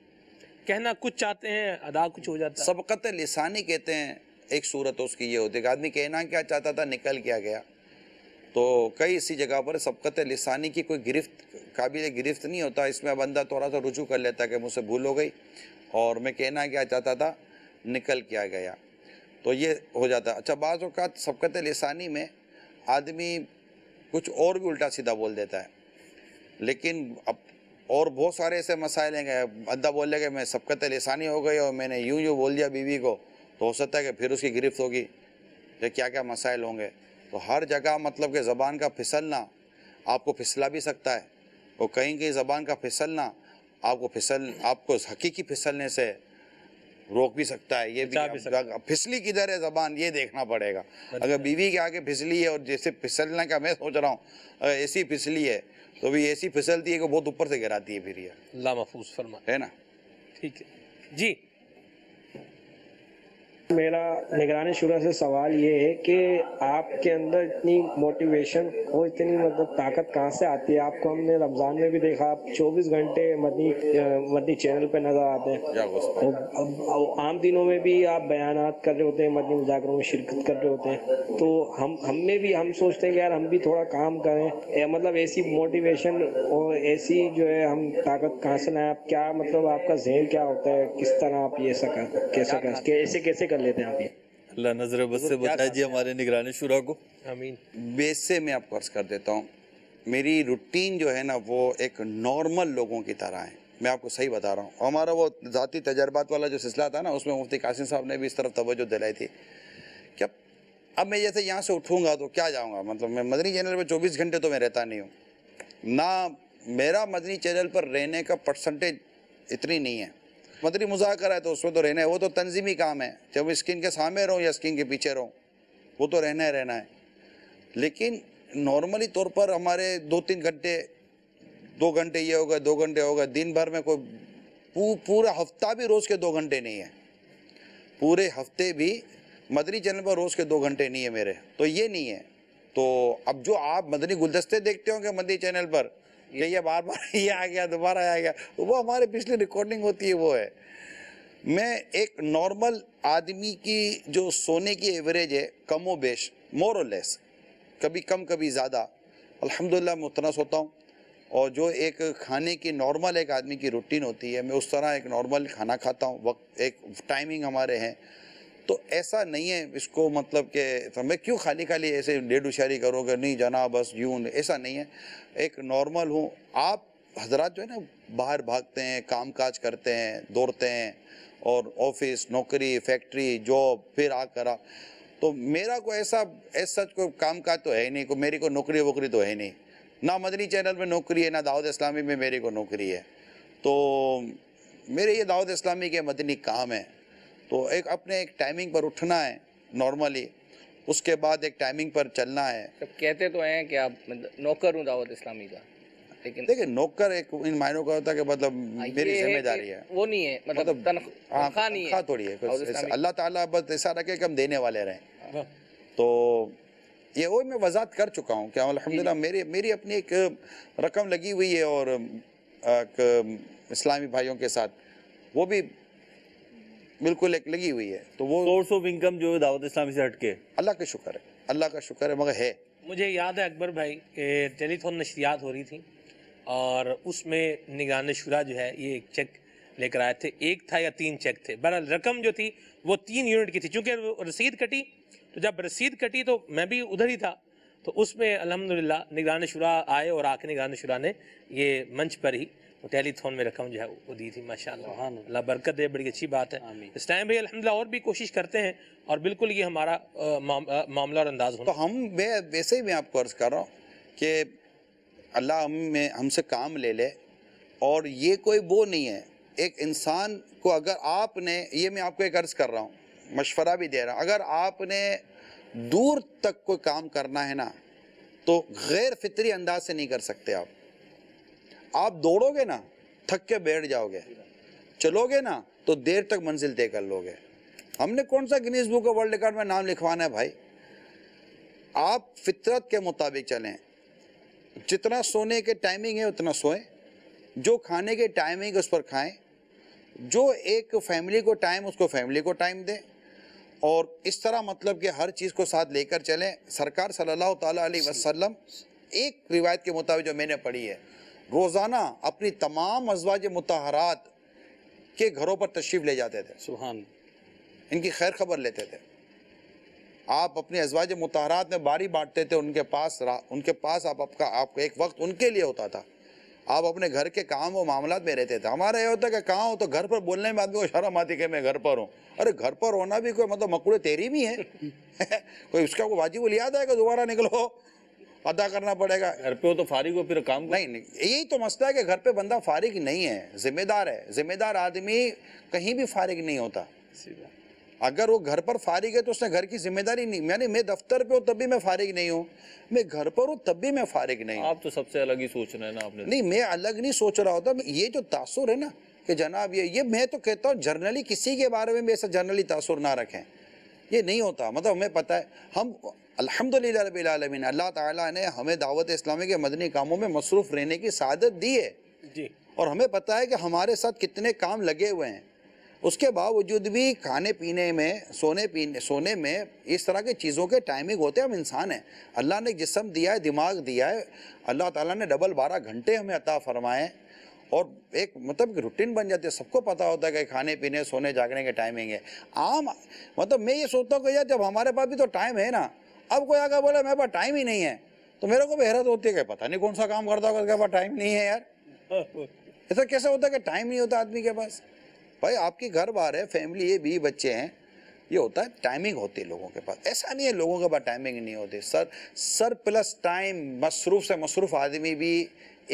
کہنا کچھ چاہتے ہیں، ادا کچھ ہو جاتا ہے. سبقت لسانی کہتے ہیں. ایک صورت اس کی یہ ہوتی ہے کہ آدمی کہنا کیا چاہتا تھا نکل کیا گیا. تو کئی اسی جگہ پر سبقت لسانی کی کوئی گرفت قابل گرفت نہیں ہوتا. اس میں بندہ تھوڑا سا رجوع کر لیتا کہ مجھ سے بھول ہو گئی اور میں کہنا کیا چاہتا تھا نکل کیا گیا، تو یہ ہو جاتا. اچھا بعض اوقات سبقت لسانی میں آدمی کچھ اور بھی الٹا سیدھا بول دیتا ہے، لیکن اب اور بہت سارے ایسے مسائل ہیں کہ بندہ بول لے کہ میں سبقت لسانی ہو گئی اور میں نے یوں بول دیا بیوی کو، تو ہو سکتا ہے کہ پھر اس کی گرفت ہوگی کہ کیا کیا مسائل ہوں گے. تو ہر جگہ مطلب کہ زبان کا پھسلنا آپ کو پھسلا بھی سکتا ہے، اور کہیں کہ زبان کا پھسلنا آپ کو حقیقی پھسلنے سے روک بھی سکتا ہے. یہ بھی پھسلی کدھر ہے زبان یہ دیکھنا پڑے گا. اگر بیوی کے آگے پھسلی ہے اور جیسے پھسلنے کا میں سوچ رہا ہوں, اگر ایسی پھسلی ہے تو بھی ایسی پھسلتی ہے کہ بہت اوپر سے گراتی ہے. پھر یہ اللہ محفوظ فرمائے, ہے نا. ٹھیک ہے جی. میرا نگران شورا سے سوال یہ ہے کہ آپ کے اندر اتنی موٹیویشن اور اتنی مطلب طاقت کہاں سے آتی ہے؟ آپ کو ہم نے رمضان میں بھی دیکھا, آپ 24 گھنٹے مدنی چینل پہ نظر آتے ہیں, اور عام دنوں میں بھی آپ بیانات کر رہے ہوتے ہیں, مدنی مذاکروں میں شرکت کر رہے ہوتے ہیں. تو ہم سوچتے ہیں کہ یار ہم بھی تھوڑا کام کریں, مطلب ایسی موٹیویشن اور ایسی جو ہے ہم طاقت کہاں سے لائیں؟ آپ کیا مطلب آپ کا ذہن کیا ہوتا ہے, کس طرح آپ یہ کیسے کر لیتے ہیں آپ؟ یہ اللہ نظر بس سے بچائے جی ہمارے نگران شورا کو. آمین. ویسے میں آپ کو عرض کر دیتا ہوں, میری روٹین جو ہے نا وہ ایک نارمل لوگوں کی طرح ہے. میں آپ کو صحیح بتا رہا ہوں. ہمارا وہ ذاتی تجربات والا جو سلسلہ تھا نا, اس میں مفتی قاسم صاحب نے بھی اس طرف توجہ دلائی تھی کہ اب میں جیسے یہاں سے اٹھوں گا تو کیا جاؤں گا, مطلب میں مدنی چینل پہ 24 گھنٹے تو میں رہتا نہیں ہوں. نہ میرا مدنی چینل پر رہنے کا پرسنٹیج اتنی نہیں ہے. مدنی مذاکرہ ہے تو اس میں تو رہنا ہے, وہ تو تنظیمی کام ہے, چاہے وہ اسکرین کے سامنے رہوں یا اسکرین کے پیچھے رہوں, وہ تو رہنا ہے. لیکن نارملی طور پر ہمارے 2-3 گھنٹے, 2 گھنٹے یہ ہوگا, 2 گھنٹے ہوگا, دن بھر میں کوئی پورا ہفتہ بھی روز کے 2 گھنٹے نہیں ہے. پورے ہفتے بھی مدنی چینل پر روز کے 2 گھنٹے نہیں ہے میرے, تو یہ نہیں ہے. تو اب جو آپ مدنی گلدستے دیکھتے ہوں گے مدنی چینل پر, یہ بار بار یہ آ گیا, دوبارہ آ گیا, وہ ہمارے پچھلی ریکارڈنگ ہوتی ہے. وہ ہے میں ایک نارمل آدمی کی جو سونے کی ایوریج ہے, کم و بیش, مور اور لیس, کبھی کم کبھی زیادہ, الحمدللہ میں اتنا سوتا ہوں. اور جو ایک کھانے کی نارمل ایک آدمی کی روٹین ہوتی ہے, میں اس طرح ایک نارمل کھانا کھاتا ہوں. وقت ایک ٹائمنگ ہمارے ہیں, تو ایسا نہیں ہے اس کو مطلب کہ میں کیوں خالی ایسے ڈیڑھ ہوشیاری کرو گے, نہیں جناب بس یوں, ایسا نہیں ہے. ایک نارمل ہوں. آپ حضرات جو ہے نا باہر بھاگتے ہیں, کام کاج کرتے ہیں, دوڑتے ہیں, اور آفس, نوکری, فیکٹری, جاب, پھر آ کرا, تو میرا کوئی ایسا کوئی کام کاج تو ہے ہی نہیں, میری کوئی نوکری ووکری تو ہے نہیں. نہ مدنی چینل میں نوکری ہے, نہ دعوت اسلامی میں میری کو نوکری ہے. تو میرے یہ دعوت اسلامی کے مدنی کام ہے. تو اپنے ایک ٹائمنگ پر اٹھنا ہے نارملی, اس کے بعد ایک ٹائمنگ پر چلنا ہے. کہتے تو ہیں کہ آپ نوکر ہوں دعوت اسلامی کا, لیکن دیکھیں نوکر ایک ان معنوں کا ہوتا ہے کہ مطلب میری ذمہ داری ہے, وہ نہیں ہے, مطلب تنخواہ نہیں ہے تھوڑی ہے. اللہ تعالیٰ بس ایسا رکھے کہ ہم دینے والے رہیں. تو یہ وہ میں وضاحت کر چکا ہوں کہ الحمدللہ میری اپنی ایک رقم لگی ہوئی ہے, اور اسلامی بھائیوں کے ساتھ وہ بھی بالکل ایک لگی ہوئی ہے. تو وہ سورس آف انکم جو ہے دعوت اسلامی سے ہٹ کے, اللہ کا شکر ہے, اللہ کا شکر ہے, مگر ہے. مجھے یاد ہے اکبر بھائی کہ ٹیلی تھون نشریات ہو رہی تھیں, اور اس میں نگران شورا جو ہے یہ ایک چیک لے کر آئے تھے. 1 تھا یا 3 چیک تھے, بہرحال رقم جو تھی وہ 3 یونٹ کی تھی. چونکہ رسید کٹی, تو جب رسید کٹی تو میں بھی ادھر ہی تھا, تو اس میں الحمدللہ نگران شورا آئے, اور آ کے نگران شورا نے یہ منچ پر ہی ٹیلی تھون میں رقم جو ہے وہ دی تھی. ماشاءاللہ, اللہ برکت دے, بڑی اچھی بات ہے. اس ٹائم بھی الحمدللہ اور بھی کوشش کرتے ہیں, اور بالکل یہ ہمارا معاملہ اور انداز ہونا. تو ویسے ہی میں آپ کو عرض کر رہا ہوں کہ اللہ ہم سے کام لے لے, اور یہ کوئی وہ نہیں ہے. ایک انسان کو اگر آپ نے, یہ میں آپ کو ایک عرض کر رہا ہوں, مشورہ بھی دے رہا ہوں, اگر آپ نے دور تک کوئی کام کرنا ہے نا, تو غیر فطری انداز سے نہیں کر سکتے. آپ دوڑو گے نا تھک کے بیٹھ جاؤ گے, چلو گے نا تو دیر تک منزل طے کر لو گے. ہم نے کون سا Guinness book of world record میں نام لکھوانا ہے بھائی؟ آپ فطرت کے مطابق چلیں. جتنا سونے کے ٹائمنگ ہے اتنا سوئیں, جو کھانے کے ٹائمنگ اس پر کھائیں, جو ایک فیملی کو ٹائم اس کو فیملی کو ٹائم دیں, اور اس طرح مطلب کہ ہر چیز کو ساتھ لے کر چلیں. سرکار صلی اللہ تعالیٰ علیہ وسلم ایک روایت کے مطابق جو میں نے پڑھی ہے, روزانہ اپنی تمام ازواج مطہرات کے گھروں پر تشریف لے جاتے تھے. سبحان, ان کی خیر خبر لیتے تھے. آپ اپنی ازواج مطہرات میں باری بانٹتے تھے, ان کے پاس آپ کا ایک وقت ان کے لیے ہوتا تھا. آپ اپنے گھر کے کام و معاملات میں رہتے تھے. ہمارا یہ ہوتا ہے کہ کہاں ہو تو گھر پر بولنے میں آدمی کو شرم آتی کہ میں گھر پر ہوں. ارے گھر پر ہونا بھی کوئی مطلب مقبول تیری بھی ہے, کوئی اس کا کوئی واجب الیاد ہے کہ دوبارہ نکلو, ادا کرنا پڑے گا. گھر پہ ہو تو فارغ ہو پھر کام نہیں نہیں, یہی تو مسئلہ ہے کہ گھر پہ بندہ فارغ نہیں ہے, ذمہ دار ہے. ذمہ دار آدمی کہیں بھی فارغ نہیں ہوتا. اگر وہ گھر پر فارغ ہے تو اس نے گھر کی ذمہ داری نہیں, یعنی میں دفتر پہ ہوں تب بھی میں فارغ نہیں ہوں, میں گھر پر ہوں تب بھی میں فارغ نہیں ہوں. آپ تو سب سے الگ ہی سوچ رہے ہیں نا آپ نے. نہیں, میں الگ نہیں سوچ رہا ہوتا, یہ جو تاثر ہے نا کہ جناب یہ میں تو کہتا ہوں جرنلی کسی کے بارے میں بھی ایسا جرنلی تاثر نہ رکھیں, یہ نہیں ہوتا. مطلب ہمیں پتہ ہے, ہم الحمدللہ رب العالمین, اللہ تعالیٰ نے ہمیں دعوت اسلامی کے مدنی کاموں میں مصروف رہنے کی سعادت دی ہے جی, اور ہمیں پتہ ہے کہ ہمارے ساتھ کتنے کام لگے ہوئے ہیں. اس کے باوجود بھی کھانے پینے میں سونے میں اس طرح کی چیزوں کے ٹائمنگ ہوتے ہیں. ہم انسان ہیں, اللہ نے جسم دیا ہے, دماغ دیا ہے, اللہ تعالیٰ نے ڈبل 12 گھنٹے ہمیں عطا فرمائے, اور ایک مطلب روٹین بن جاتی ہے. سب کو پتہ ہوتا ہے کہ کھانے پینے سونے جاگنے کے ٹائمنگ ہے عام. مطلب میں یہ سوچتا ہوں کہ یار جب ہمارے پاس بھی تو ٹائم ہے نا, اب کوئی آگے بولے میرے پاس ٹائم ہی نہیں ہے, تو میرے کو بھی حیرت ہوتی ہے کہ پتہ نہیں کون سا کام کرتا ہوگا, اس کے پاس ٹائم نہیں ہے. یار ایسا کیسے ہوتا ہے کہ ٹائم نہیں ہوتا آدمی کے پاس؟ بھائی آپ کی گھر بار ہے, فیملی ہے, 20 بچے ہیں, یہ ہوتا ہے ٹائمنگ ہوتی ہے لوگوں کے پاس. ایسا نہیں ہے لوگوں کے پاس ٹائمنگ نہیں ہوتی. سر پلس ٹائم, مصروف سے مصروف آدمی بھی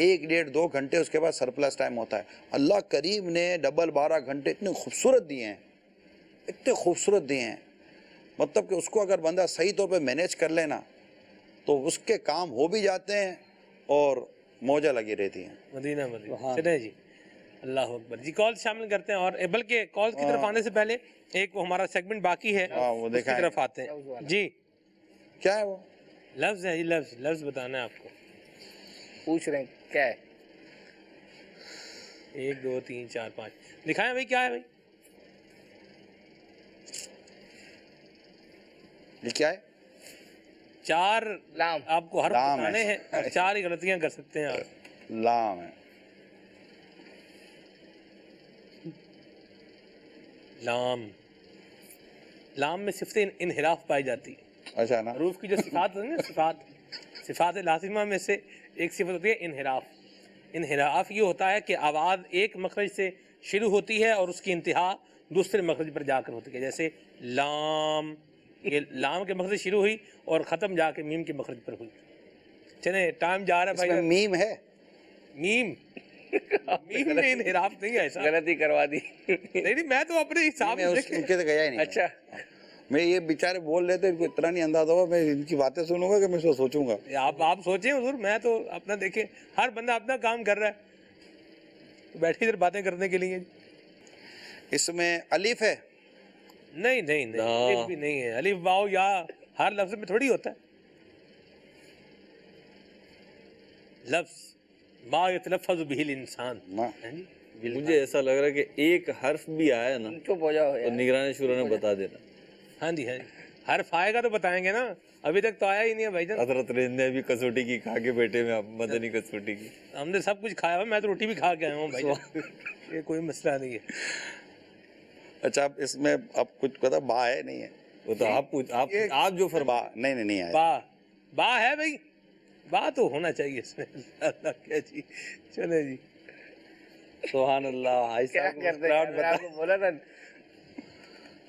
1 ڈیڑھ 2 گھنٹے اس کے بعد سرپلس ٹائم ہوتا ہے. اللہ کریم نے ڈبل 12 گھنٹے اتنے خوبصورت دیے ہیں, اتنے خوبصورت دیے ہیں. مطلب کہ اس کو اگر بندہ صحیح طور پہ مینیج کر لینا تو اس کے کام ہو بھی جاتے ہیں اور موجہ لگی رہتی ہیں. مدینہ چلیں جی, اللہ اکبر جی. کال شامل کرتے ہیں, اور بلکہ کال کی طرف آنے سے پہلے ایک وہ ہمارا سیگمنٹ باقی ہے, اس کی طرف آتے ہیں. جی کیا ہے وہ لفظ ہے جی, لفظ بتانا ہے آپ کو. پوچھ رہے ہیں کیا ہے؟ 1 2 3 4 5 دکھائیں بھائی, کیا ہے بھائی؟ یہ کیا ہے؟ 4 لام آپ کو حرف بتانے ہیں, اور 4 ہی غلطیاں کر سکتے ہیں آپ. لام ہے. لام میں صفت انحراف پائی جاتی ہے. اچھا نا, حروف کی جو صفات ہوتی ہیں نا, صفات لازمہ میں سے ایک صفت ہوتی ہے انحراف. انحراف یہ ہوتا ہے کہ آواز ایک مخرج سے شروع ہوتی ہے اور اس کی انتہا دوسرے مخرج پر جا کر ہوتی ہے. جیسے لام, یہ لام کے مخرج شروع ہوئی اور ختم جا کے میم کے مخرج پر ہوئی. چلیں ٹائم جا رہا ہے بھائی. میم ہے, میم میں انحراف نہیں ہے, ایسا غلطی کروا دی. نہیں, میں تو اپنے حساب ان کے گیا ہی نہیں. اچھا, میں یہ بیچارے بول رہے تھے, ان کو اتنا نہیں اندازہ ہوا, میں ان کی باتیں سنوں گا کہ میں سوچوں گا. آپ سوچیں حضور, میں تو اپنا دیکھیں, ہر بندہ اپنا کام کر رہا ہے, بیٹھے ادھر باتیں کرنے کے لیے. اس میں الف ہے؟ نہیں, الف بھی نہیں ہے. الف واو یا ہر لفظ میں تھوڑی ہوتا ہے. لفظ ما یتلفظ به الانسان. مجھے ایسا لگ رہا ہے کہ ایک حرف بھی آیا نا چپ ہو جاؤ, تو نگران شورا نے بتا دینا. ہاں جی, حرف آئے گا تو بتائیں گے نا, ابھی تک تو آیا ہی نہیں ہے بھائی جان. حضرت نے بھی کسوٹی کی کھا کے بیٹھے میں, مدنی کسوٹی کی. ہم نے سب کچھ کھایا ہوا, میں تو روٹی بھی کھا کے آیا ہوں بھائی جان, یہ کوئی مسئلہ نہیں ہے. اچھا, اس میں اب کچھ پتا با ہے نہیں ہے؟ وہ تو آپ جو فرما. نہیں آیا. با ہے بھائی, با تو ہونا چاہیے اس میں. اللہ کیا جی, چلے جی. سبحان اللہ. کیا کرتے ہیں, آپ کو بولا تھا.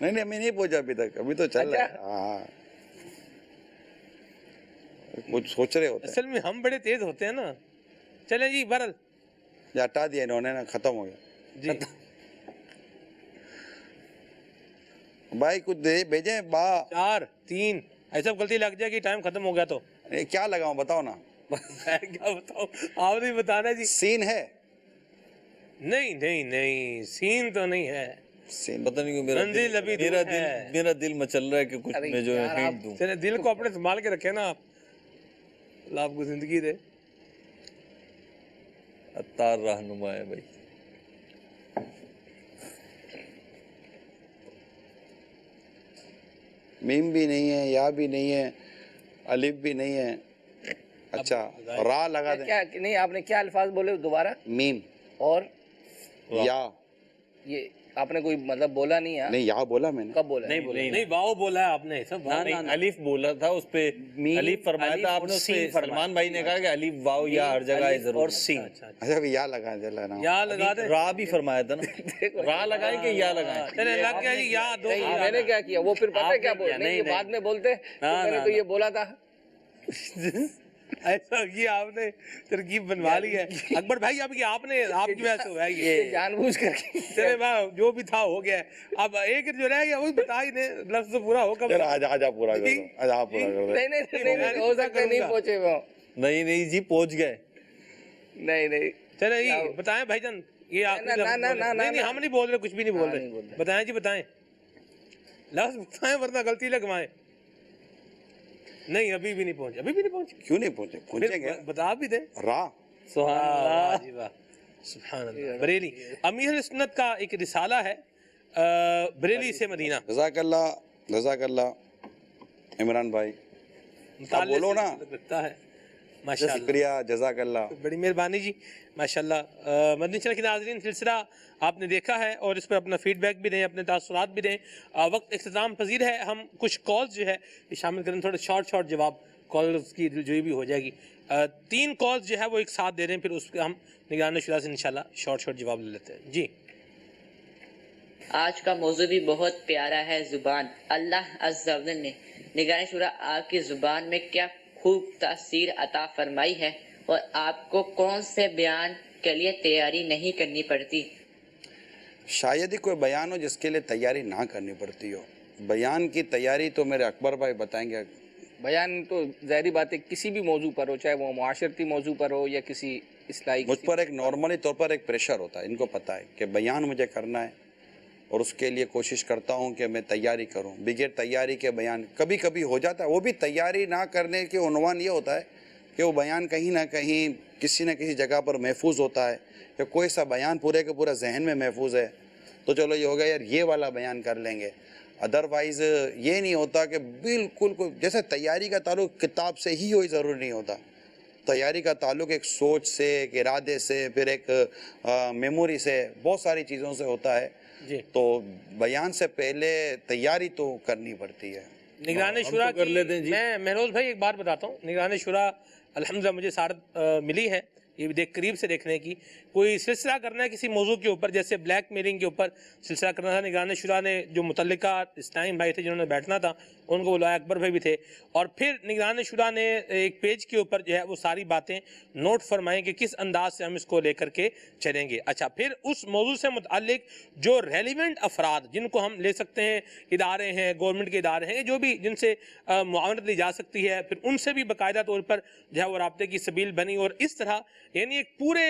نہیں, میں نہیں پہنچا ابھی تک, ابھی تو چل رہا ہے. ہاں, کچھ سوچ رہے ہوتے ہیں. اصل میں ہم بڑے تیز ہوتے ہیں نا. چلیں جی, برل یہ ہٹا دیا انہوں نے نا, ختم ہو گیا جی. بھائی کچھ دے بھیجیں. با 4 3 ایسا غلطی لگ جائے گی, ٹائم ختم ہو گیا تو. کیا لگاؤں بتاؤ نا. میں کیا بتاؤں, آپ نہیں بتانا جی. سین ہے؟ نہیں, سین تو نہیں ہے. پتہ نہیں میرا دل مچل رہا ہے کہ کچھ میں جو ہے ہنٹ دوں. چلے, دل کو اپنے سنبھال کے رکھیں نا آپ, اللہ آپ کو زندگی دے. عطار رہنما ہے بھائی. میم بھی نہیں ہے, یا بھی نہیں ہے, الف بھی نہیں ہے. اچھا, را لگا دیں. کیا نہیں, آپ نے کیا الفاظ بولے دوبارہ؟ میم اور یا. یہ آپ نے کوئی مطلب بولا نہیں ہے؟ نہیں, یا بولا میں نے. کب بولا؟ نہیں, واو بولا ہے آپ نے. الف بولا تھا, اس پہ الف فرمایا تھا آپ نے. سلمان بھائی نے کہا کہ الف واو یا ہر جگہ ہے ضرور. اور سین. اچھا, یا لگا دیں. یا لگا دیں. را بھی فرمایا تھا نا. را لگائیں کہ یا لگائیں؟ چلے لگ گیا جی, یا دو. میں نے کیا وہ پھر پتہ ہے کیا بولے, نہیں یہ بعد میں بولتے, میں نے تو یہ بولا تھا. ایسا یہ آپ نے ترکیب بنوا لی ہے اکبر بھائی، اب یہ آپ کی وجہ سے ہوا ہے یہ جان بوجھ کر کے. چلے واہ، جو بھی تھا ہو گیا ہے. اب ایک جو رہ گیا وہ بتا ہی دیں، لفظ تو پورا ہو کب. آجا پورا کر دو، آجا پورا کر دو. نہیں ہو سکتا نہیں پہنچے وہ. نہیں جی پہنچ گئے. نہیں چلے یہ بتائیں بھائی جان، یہ آپ نہیں ہم نہیں بول رہے، کچھ بھی نہیں بول رہے. بتائیں جی بتائیں، لفظ بتائیں ورنہ غلطی لگوائیں. نہیں ابھی بھی نہیں پہنچے. ابھی بھی نہیں پہنچے؟ کیوں نہیں پہنچے؟ پہنچیں گے. بتا بھی دیں. راہ. سبحان اللہ، سبحان اللہ. بریلی امیر سنت کا ایک رسالہ ہے، بریلی سے مدینہ. جزاک اللہ عمران بھائی، آپ بولو نا. لگتا ہے ماشاءاللہ. شکریہ، جزاک اللہ، بڑی مہربانی جی، ماشاءاللہ. مدنی چینل کے ناظرین، سلسلہ آپ نے دیکھا ہے اور اس پر اپنا فیڈ بیک بھی دیں، اپنے تاثرات بھی دیں. وقت اختتام پذیر ہے، ہم کچھ کالز جو ہے یہ شامل کریں، تھوڑے شارٹ جواب کالز کی جو بھی ہو جائے گی. 3 کالز جو ہے وہ ایک ساتھ دے رہے ہیں، پھر اس پہ ہم نگران شورا سے انشاءاللہ شارٹ جواب لے لیتے ہیں. جی آج کا موضوع بھی بہت پیارا ہے، زبان. اللہ عز و جل نے نگران شورا آپ کی زبان میں کیا خوب تاثیر عطا فرمائی ہے، اور آپ کو کون سے بیان کے لیے تیاری نہیں کرنی پڑتی؟ شاید ہی کوئی بیان ہو جس کے لیے تیاری نہ کرنی پڑتی ہو. بیان کی تیاری تو میرے اکبر بھائی بتائیں گے. بیان تو ظاہری بات ہے کسی بھی موضوع پر ہو، چاہے وہ معاشرتی موضوع پر ہو یا کسی اصلاحی. مجھ پر ایک نارملی طور پر ایک پریشر ہوتا ہے، ان کو پتہ ہے کہ بیان مجھے کرنا ہے، اور اس کے لیے کوشش کرتا ہوں کہ میں تیاری کروں. بغیر تیاری کے بیان کبھی کبھی ہو جاتا ہے. وہ بھی تیاری نہ کرنے کے عنوان یہ ہوتا ہے کہ وہ بیان کہیں نہ کہیں کسی نہ کسی جگہ پر محفوظ ہوتا ہے، یا کوئی سا بیان پورے کے پورا ذہن میں محفوظ ہے تو چلو یہ ہو گیا یار، یہ والا بیان کر لیں گے. ادروائز یہ نہیں ہوتا کہ بالکل کوئی، جیسے تیاری کا تعلق کتاب سے ہی ہوئی ضروری نہیں ہوتا. تیاری کا تعلق ایک سوچ سے، ایک ارادے سے، پھر ایک میموری سے، بہت ساری چیزوں سے ہوتا ہے. تو بیان سے پہلے تیاری تو کرنی پڑتی ہے. نگران شورا کی میں مہروز بھائی ایک بات بتاتا ہوں. نگران شورا الحمدللہ مجھے سعادت ملی ہے یہ بھی قریب سے دیکھنے کی. کوئی سلسلہ کرنا ہے کسی موضوع کے اوپر، جیسے بلیک میلنگ کے اوپر سلسلہ کرنا تھا، نگران شورا نے جو متعلقہ اسلام بھائی تھے جنہوں نے بیٹھنا تھا ان کو بلایا، اکبر بھائی بھی تھے، اور پھر نگران شورا نے ایک پیج کے اوپر جو ہے وہ ساری باتیں نوٹ فرمائیں کہ کس انداز سے ہم اس کو لے کر کے چلیں گے. اچھا، پھر اس موضوع سے متعلق جو ریلیونٹ افراد جن کو ہم لے سکتے ہیں، ادارے ہیں، گورنمنٹ کے ادارے ہیں، جو بھی جن سے معاونت لی جا سکتی ہے، پھر ان سے بھی باقاعدہ طور پر جو ہے وہ رابطے کی سبیل بنی. اور اس طرح یعنی ایک پورے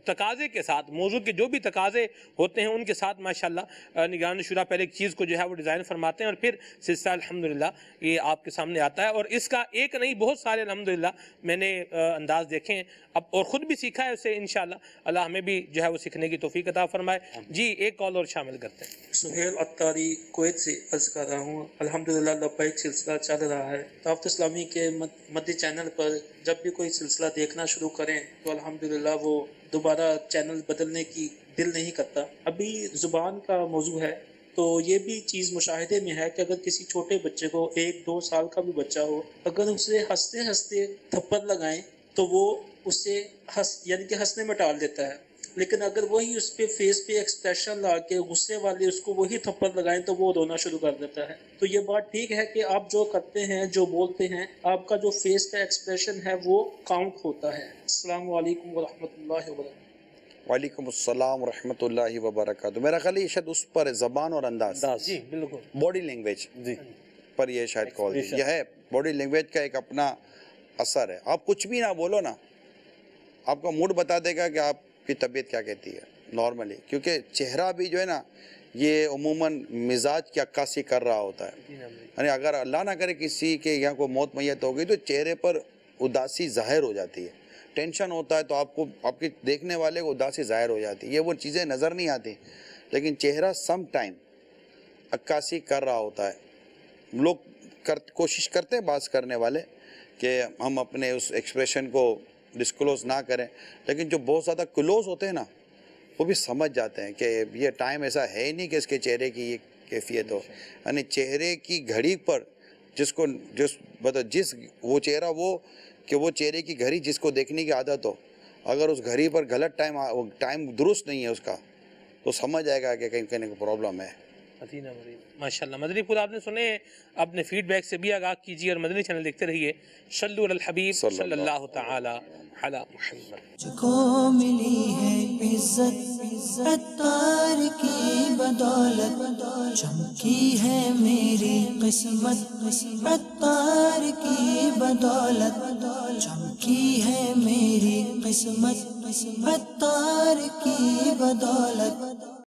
تقاضے کے ساتھ، موضوع کے جو بھی تقاضے ہوتے ہیں ان کے ساتھ ماشاءاللہ نگران شورا پہلے ایک چیز کو جو ہے وہ ڈیزائن فرماتے ہیں، اور پھر سلسلہ الحمدللہ یہ آپ کے سامنے آتا ہے. اور اس کا ایک نہیں بہت سارے الحمدللہ میں نے انداز دیکھے ہیں اب، اور خود بھی سیکھا ہے اسے. انشاءاللہ اللہ ہمیں بھی جو ہے وہ سیکھنے کی توفیق عطا فرمائے. جی ایک کال اور شامل کرتے ہیں. سہیل عطاری کویت سے عرض کر رہا ہوں. الحمدللہ لبیک سلسلہ چل رہا ہے. دعوت اسلامی کے مدنی چینل پر جب بھی کوئی سلسلہ دیکھنا شروع کریں تو الحمدللہ وہ دوبارہ چینل بدلنے کی دل نہیں کرتا. ابھی زبان کا موضوع ہے تو یہ بھی چیز مشاہدے میں ہے کہ اگر کسی چھوٹے بچے کو 1-2 سال کا بھی بچہ ہو، اگر اسے ہنستے ہنستے تھپڑ لگائیں تو وہ اسے یعنی کہ ہنسنے میں ٹال دیتا ہے، لیکن اگر وہی اس پہ فیس پہ ایکسپریشن لا کے غصے والے اس کو وہی تھپڑ لگائیں تو وہ رونا شروع کر دیتا ہے. تو یہ بات ٹھیک ہے کہ آپ جو کرتے ہیں، جو بولتے ہیں، آپ کا جو فیس کا ایکسپریشن ہے وہ کاؤنٹ ہوتا ہے. السلام علیکم ورحمۃ اللہ وبرکاتہ. وعلیکم السلام ورحمۃ اللہ وبرکاتہ. میرا خیال شاید اس پر زبان اور انداز، جی بالکل، باڈی لینگویج پر یہ شاید کال یہ ہے. باڈی لینگویج کا ایک اپنا اثر ہے. آپ کچھ بھی نہ بولو نا، آپ کا موڈ بتا دے گا کہ آپ کی طبیعت کیا کہتی ہے نارملی، کیونکہ چہرہ بھی جو ہے نا یہ عموماً مزاج کی عکاسی کر رہا ہوتا ہے. یعنی اگر اللہ نہ کرے کسی کے یہاں کوئی موت میت ہو گئی تو چہرے پر اداسی ظاہر ہو جاتی ہے. ٹینشن ہوتا ہے تو آپ کو، آپ کے دیکھنے والے کو اداسی ظاہر ہو جاتی ہے. یہ وہ چیزیں نظر نہیں آتی، لیکن چہرہ سم ٹائم عکاسی کر رہا ہوتا ہے. لوگ کوشش کرتے ہیں بعض کرنے والے کہ ہم اپنے اس ایکسپریشن کو ڈسکلوز نہ کریں، لیکن جو بہت زیادہ کلوز ہوتے ہیں نا وہ بھی سمجھ جاتے ہیں کہ یہ ٹائم ایسا ہے ہی نہیں کہ اس کے چہرے کی یہ کیفیت ہو. یعنی چہرے کی گھڑی پر جس وہ چہرہ وہ کہ وہ چہرے کی گھڑی جس کو دیکھنے کی عادت ہو، اگر اس گھڑی پر غلط ٹائم درست نہیں ہے اس کا تو سمجھ آئے گا کہ کہیں کو پرابلم ہے. مدینہ مدینہ ماشاءاللہ. مدنی پھول آپ نے سنے ہیں، اپنے فیڈ بیک سے بھی آگاہ کیجیے اور مدنی چینل دیکھتے رہیے. صلو علی الحبیب صلی اللہ تعالی علی محمد. مجھ کو ملی ہے عزت عطار کی بدولت، چمکی ہے میری قسمت عطار کی بدولت، چمکی ہے میری قسمت عطار کی بدولت.